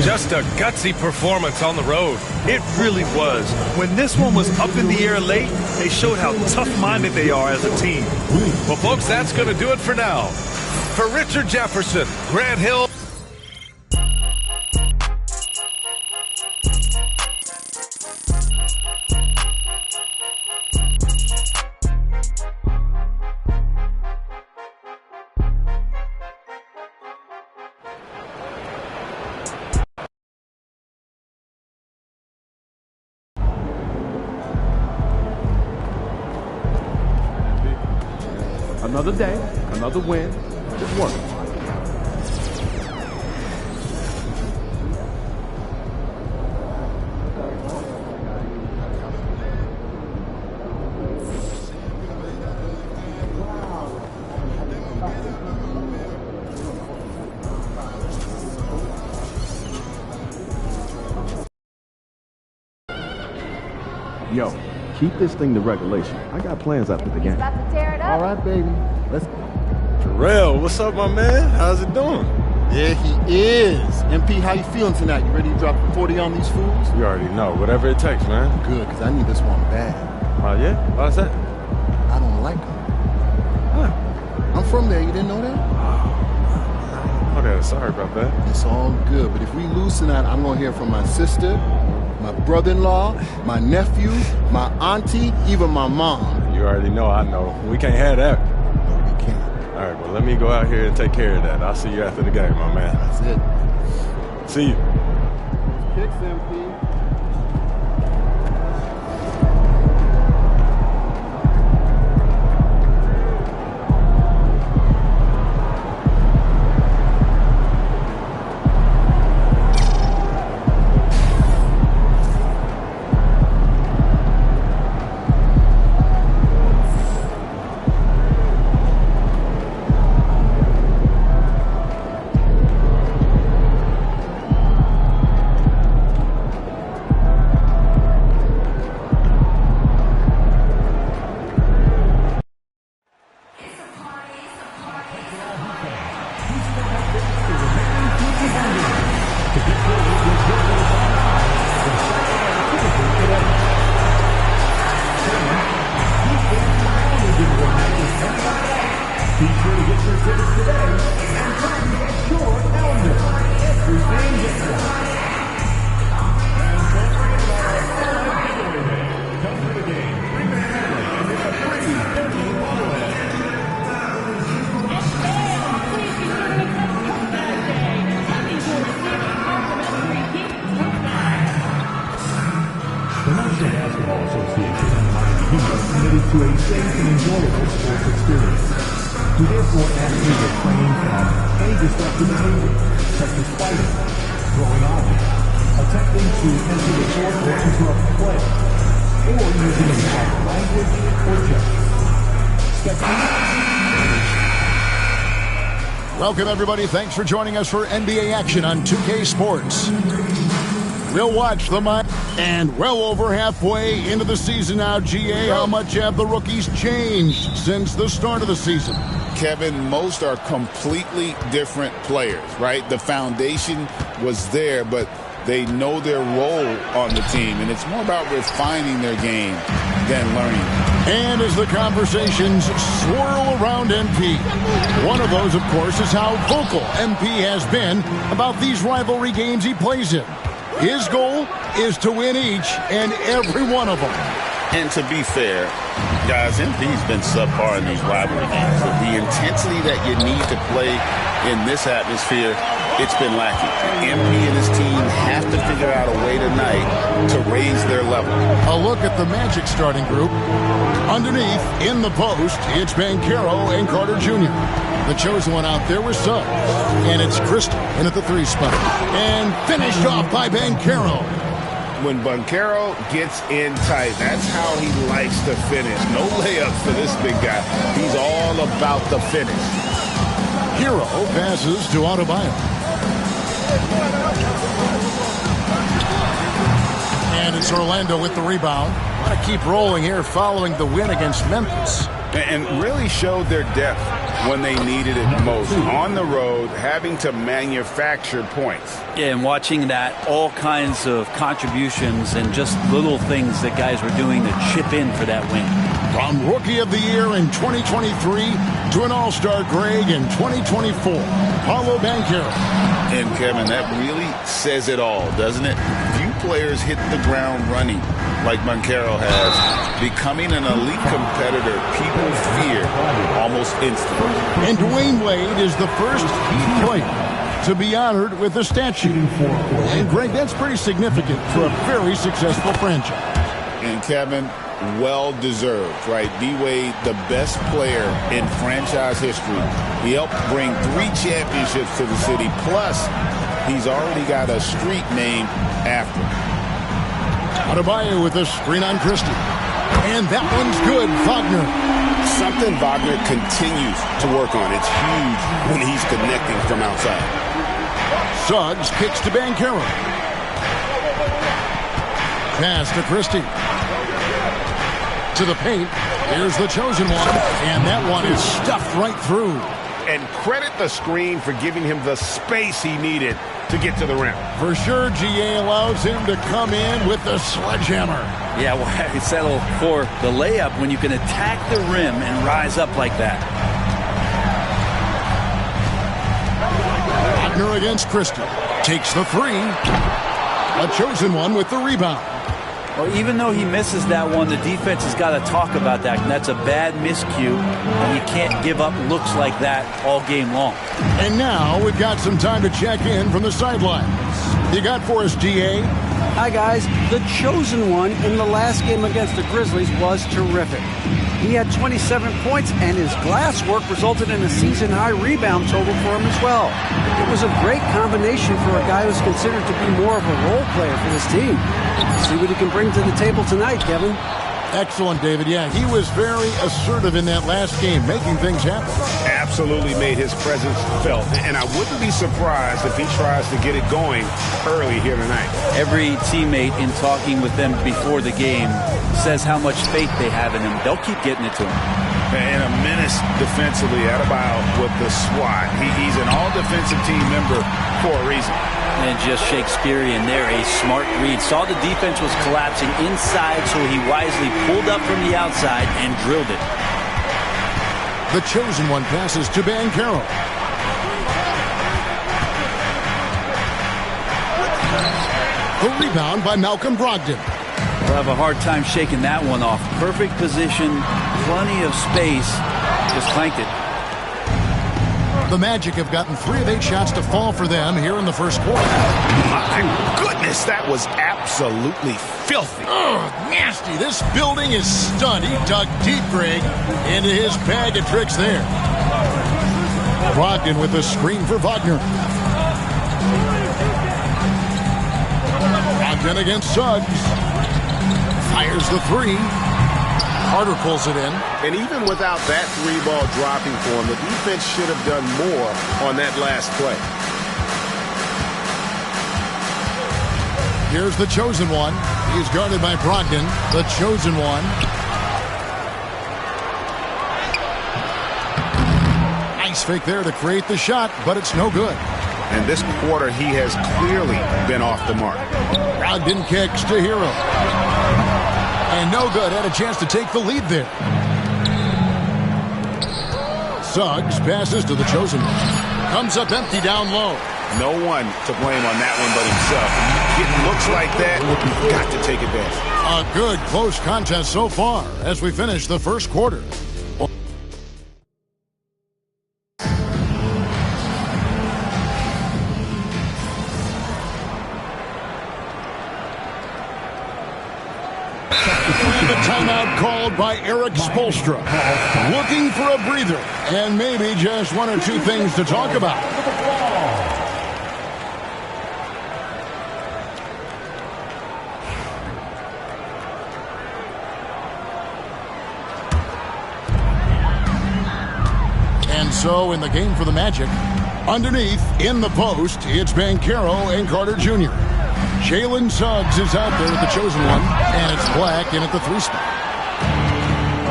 Just a gutsy performance on the road. It really was. When this one was up in the air late, they showed how tough-minded they are as a team. Well, folks, that's going to do it for now. For Richard Jefferson, Grant Hill. Another day, another win, just work. Yo, keep this thing to regulation. I got plans after the game. About to tear it up. All right, baby. Let's. Terrell, what's up, my man? How's it doing? Yeah, he is. MP, how you feeling tonight? You ready to drop 40 on these fools? You already know. Whatever it takes, man. Good, because I need this one bad. Oh, yeah? Why's that? I don't like him. Huh? I'm from there. You didn't know that? Oh, that. Sorry about that. It's all good. But if we lose tonight, I'm going to hear from my sister, my brother-in-law, my nephew, my auntie, even my mom. You already know I know. We can't have that. No, we can't. All right, well, let me go out here and take care of that. I'll see you after the game, my man. That's it. See you. Kicks, MP. to a safe and enjoyable sports experience. We therefore ask you to refrain from any disruptive behavior, such as fighting, throwing objects, attempting to enter the court or interrupt play, or using improper language or gestures. Welcome, everybody. Thanks for joining us for NBA action on 2K Sports. We'll watch the and well over halfway into the season now, GA. How much have the rookies changed since the start of the season? Kevin, most are completely different players, right? The foundation was there, but they know their role on the team, and it's more about refining their game than learning. And as the conversations swirl around MP, one of those, of course, is how vocal MP has been about these rivalry games he plays in. His goal is to win each and every one of them. And to be fair, guys, MP's been subpar in these rivalry games. The intensity that you need to play in this atmosphere, it's been lacking. MP and his team have to figure out a way tonight to raise their level. A look at the Magic starting group. Underneath, in the post, it's Banchero and Carter Jr. The chosen one out there was Suggs. And it's Crystal in at the 3 spot. And finished off by Banchero. When Banchero gets in tight, that's how he likes to finish. No layups for this big guy. He's all about the finish. Hero passes to Adebayo. And it's Orlando with the rebound. Want to keep rolling here following the win against Memphis. And really showed their depth when they needed it most. On the road, having to manufacture points. Yeah, and watching that, all kinds of contributions and just little things that guys were doing to chip in for that win. From Rookie of the Year in 2023 to an All-Star grade in 2024, Paolo Banchero. And Kevin, that really says it all, doesn't it? Few players hit the ground running like Banchero has, becoming an elite competitor people fear almost instantly. And Dwayne Wade is the first player to be honored with a statue. And Greg, that's pretty significant for a very successful franchise. And Kevin, well-deserved, right? D-Wade, the best player in franchise history. He helped bring 3 championships to the city, plus he's already got a street named after him. Adebayo with a screen on Christie. And that one's good, Wagner. Something Wagner continues to work on. It's huge when he's connecting from outside. Suggs kicks to Banchero. Pass to Christie. To the paint. Here's the chosen one. And that one is stuffed right through. And credit the screen for giving him the space he needed to get to the rim. For sure, GA allows him to come in with the sledgehammer. Yeah, well, settle for the layup when you can attack the rim and rise up like that. Wagner against Christie. Takes the 3. A chosen one with the rebound. Well, even though he misses that one, the defense has got to talk about that. And that's a bad miscue, and you can't give up looks like that all game long. And now we've got some time to check in from the sidelines. You got for us, GA? Hi, guys. The chosen one in the last game against the Grizzlies was terrific. He had 27 points, and his glass work resulted in a season-high rebound total for him as well. It was a great combination for a guy who's considered to be more of a role player for this team. See what he can bring to the table tonight, Kevin. Excellent, David. Yeah, he was very assertive in that last game, making things happen. Absolutely made his presence felt. And I wouldn't be surprised if he tries to get it going early here tonight. Every teammate in talking with them before the game says how much faith they have in him. They'll keep getting it to him. And a menace defensively. Adebayo with the swat. He's an all-defensive team member for a reason. And just Shakespearean there, a smart read. Saw the defense was collapsing inside, so he wisely pulled up from the outside and drilled it. The chosen one passes to Banchero. The rebound by Malcolm Brogdon. We'll have a hard time shaking that one off. Perfect position, plenty of space, just clanked it. The Magic have gotten 3 of 8 shots to fall for them here in the first quarter. My goodness, that was absolutely filthy. Oh, nasty. This building is stunned. He dug deep, Greg, into his bag of tricks there. Brogdon with a screen for Wagner. Brogdon against Suggs. Fires the 3. Carter pulls it in. And even without that 3-ball dropping for him, the defense should have done more on that last play. Here's the chosen one. He's guarded by Brogdon, the chosen one. Nice fake there to create the shot, but it's no good. And this quarter, he has clearly been off the mark. Brogdon kicks to Hero. And no good. Had a chance to take the lead there. Suggs passes to the chosen one. Comes up empty down low. No one to blame on that one but himself. When you get looks like that, you've got to take advantage. A good close contest so far as we finish the first quarter. And a timeout called by Eric Spoelstra. Looking for a breather and maybe just 1 or 2 things to talk about. And so in the game for the Magic, underneath in the post, it's Banchero and Carter Jr. Jalen Suggs is out there with the chosen one, and it's Black in at the 3 spot.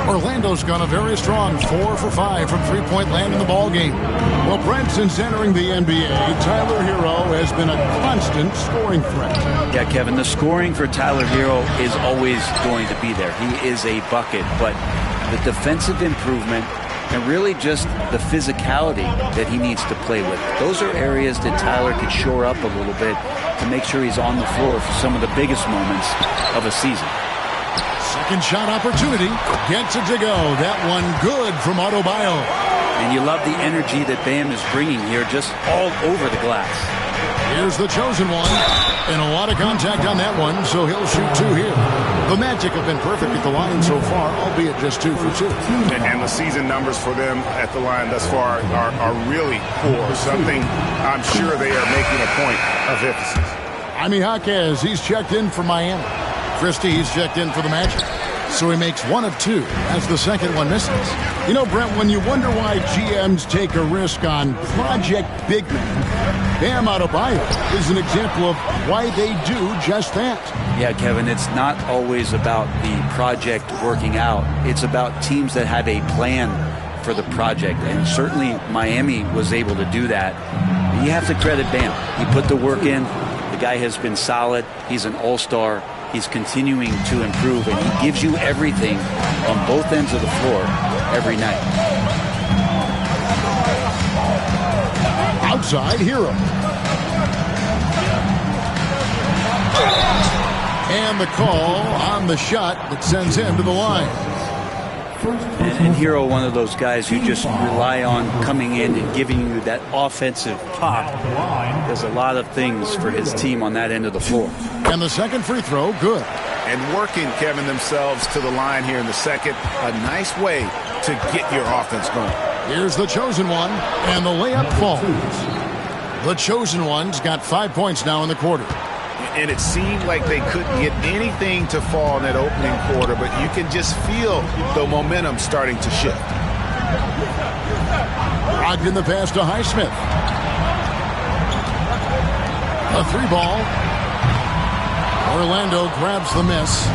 Orlando's gone a very strong 4 for 5 from 3-point land in the ball game. Well, Brent, since entering the NBA, Tyler Hero has been a constant scoring threat. Yeah, Kevin, the scoring for Tyler Hero is always going to be there. He is a bucket, but the defensive improvement and really just the physicality that he needs to play with. Those are areas that Tyler could shore up a little bit to make sure he's on the floor for some of the biggest moments of a season. Second shot opportunity. Gets it to go. That one good from Adebayo. And you love the energy that Bam is bringing here just all over the glass. Here's the chosen one. And a lot of contact on that one, so he'll shoot 2 here. The Magic have been perfect at the line so far, albeit just 2 for 2. And the season numbers for them at the line thus far are really poor. Something I'm sure they are making a point of emphasis. Jaime Jaquez, he's checked in for Miami. Christie, he's checked in for the Magic. So he makes 1 of 2 as the second one misses. You know, Brent, when you wonder why GMs take a risk on project big men, Bam Adebayo is an example of why they do just that. Yeah, Kevin, it's not always about the project working out. It's about teams that have a plan for the project. And certainly Miami was able to do that. You have to credit Bam. He put the work in. The guy has been solid. He's an all-star. He's continuing to improve, and he gives you everything on both ends of the floor every night. Outside, Hero. And the call on the shot that sends him to the line. And Hero, one of those guys who just rely on coming in and giving you that offensive pop. Does a lot of things for his team on that end of the floor. And the second free throw, good. And working, Kevin, themselves to the line here in the second. A nice way to get your offense going. Here's the chosen one, and the layup falls. The chosen one's got 5 points now in the quarter. And it seemed like they couldn't get anything to fall in that opening quarter, but you can just feel the momentum starting to shift. Brogdon the pass to Highsmith. A 3-ball. Orlando grabs the miss.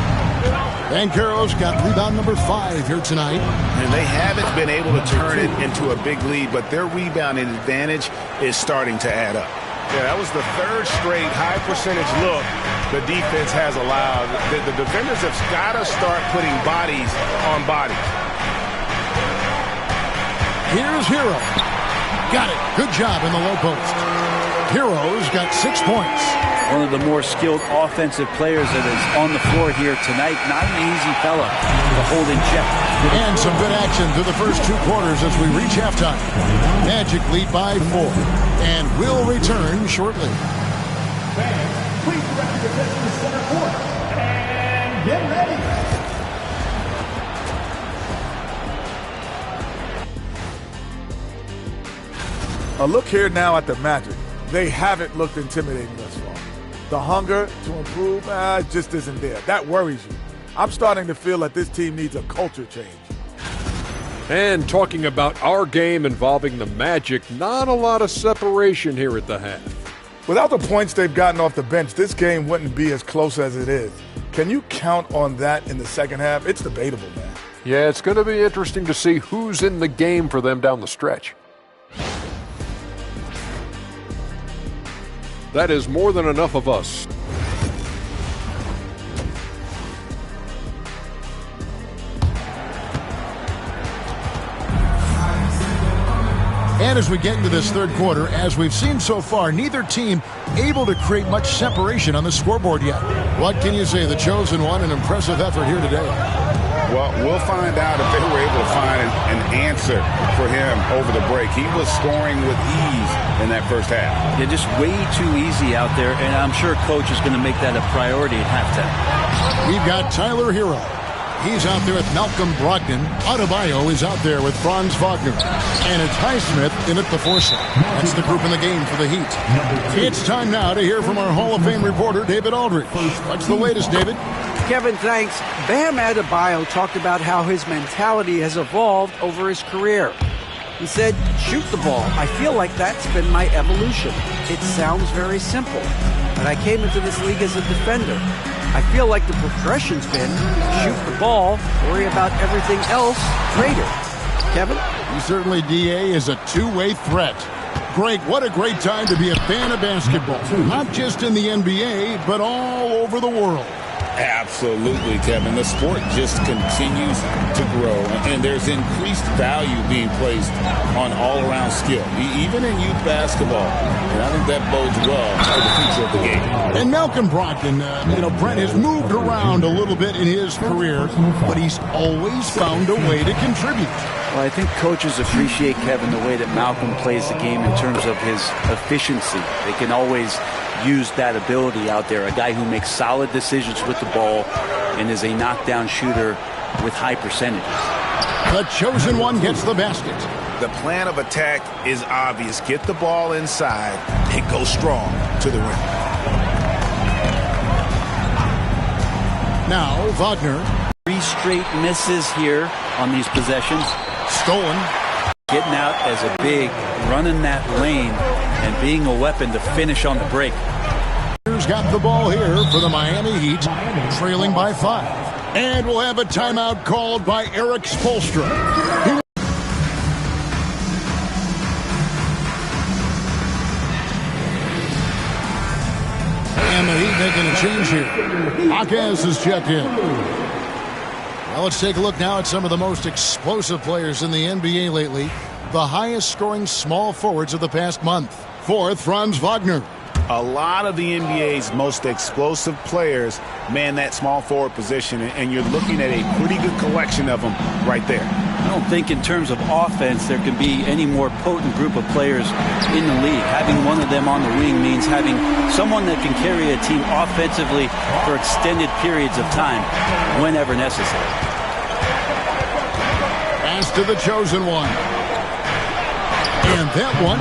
Banchero's got rebound number 5 here tonight. And they haven't been able to turn it into a big lead, but their rebounding advantage is starting to add up. Yeah, that was the 3rd straight high percentage look the defense has allowed. The defenders have got to start putting bodies on bodies. Here's Hero. Got it. Good job in the low post. Hero's got 6 points. One of the more skilled offensive players that is on the floor here tonight. Not an easy fella to hold in check. And some good action through the first 2 quarters as we reach halftime. Magic lead by 4. And we'll return shortly. Fans, please direct your attention to center court. And get ready. A look here now at the Magic. They haven't looked intimidating thus far. The hunger to improve just isn't there. That worries you. I'm starting to feel that this team needs a culture change. And talking about our game involving the Magic, not a lot of separation here at the half. Without the points they've gotten off the bench, this game wouldn't be as close as it is. Can you count on that in the second half? It's debatable, man. Yeah, it's going to be interesting to see who's in the game for them down the stretch. That is more than enough of us. And as we get into this third quarter, as we've seen so far, neither team able to create much separation on the scoreboard yet. What can you say? The chosen one, an impressive effort here today. Well, we'll find out if they were able to find an answer for him over the break. He was scoring with ease in that first half. Yeah, just way too easy out there, and I'm sure Coach is going to make that a priority at halftime. We've got Tyler Hero. He's out there with Malcolm Brogdon. Adebayo is out there with Franz Wagner. And it's Highsmith in at the 4 slot. That's the group in the game for the Heat. It's time now to hear from our Hall of Fame reporter, David Aldridge. What's the latest, David? Kevin, thanks. Bam Adebayo talked about how his mentality has evolved over his career. He said, shoot the ball. I feel like that's been my evolution. It sounds very simple, but I came into this league as a defender. I feel like the progression's been shoot the ball, worry about everything else later. Kevin? He certainly, DA, is a two-way threat. Greg, what a great time to be a fan of basketball. Not just in the NBA, but all over the world. Absolutely, Kevin. The sport just continues to grow, and there's increased value being placed on all-around skill, even in youth basketball. And I think that bodes well for the future of the game. And Malcolm Brogdon, Brent has moved around a little bit in his career, but he's always found a way to contribute. Well, I think coaches appreciate, Kevin, the way that Malcolm plays the game in terms of his efficiency. They can always use that ability out there. A guy who makes solid decisions with the ball and is a knockdown shooter with high percentages. The chosen one gets the basket. The plan of attack is obvious. Get the ball inside and go strong to the rim. Now, Wagner. 3 straight misses here on these possessions. Stolen. Getting out as a big, running that lane, and being a weapon to finish on the break. Here's got the ball here for the Miami Heat, trailing by 5. And we'll have a timeout called by Eric Spoelstra. And the Heat making a change here. Jaquez is checked in. Well, let's take a look now at some of the most explosive players in the NBA lately. The highest scoring small forwards of the past month. 4th, Franz Wagner. A lot of the NBA's most explosive players man that small forward position, and you're looking at a pretty good collection of them right there. I don't think in terms of offense there can be any more potent group of players in the league. Having one of them on the wing means having someone that can carry a team offensively for extended periods of time whenever necessary. Pass to the chosen one. And that one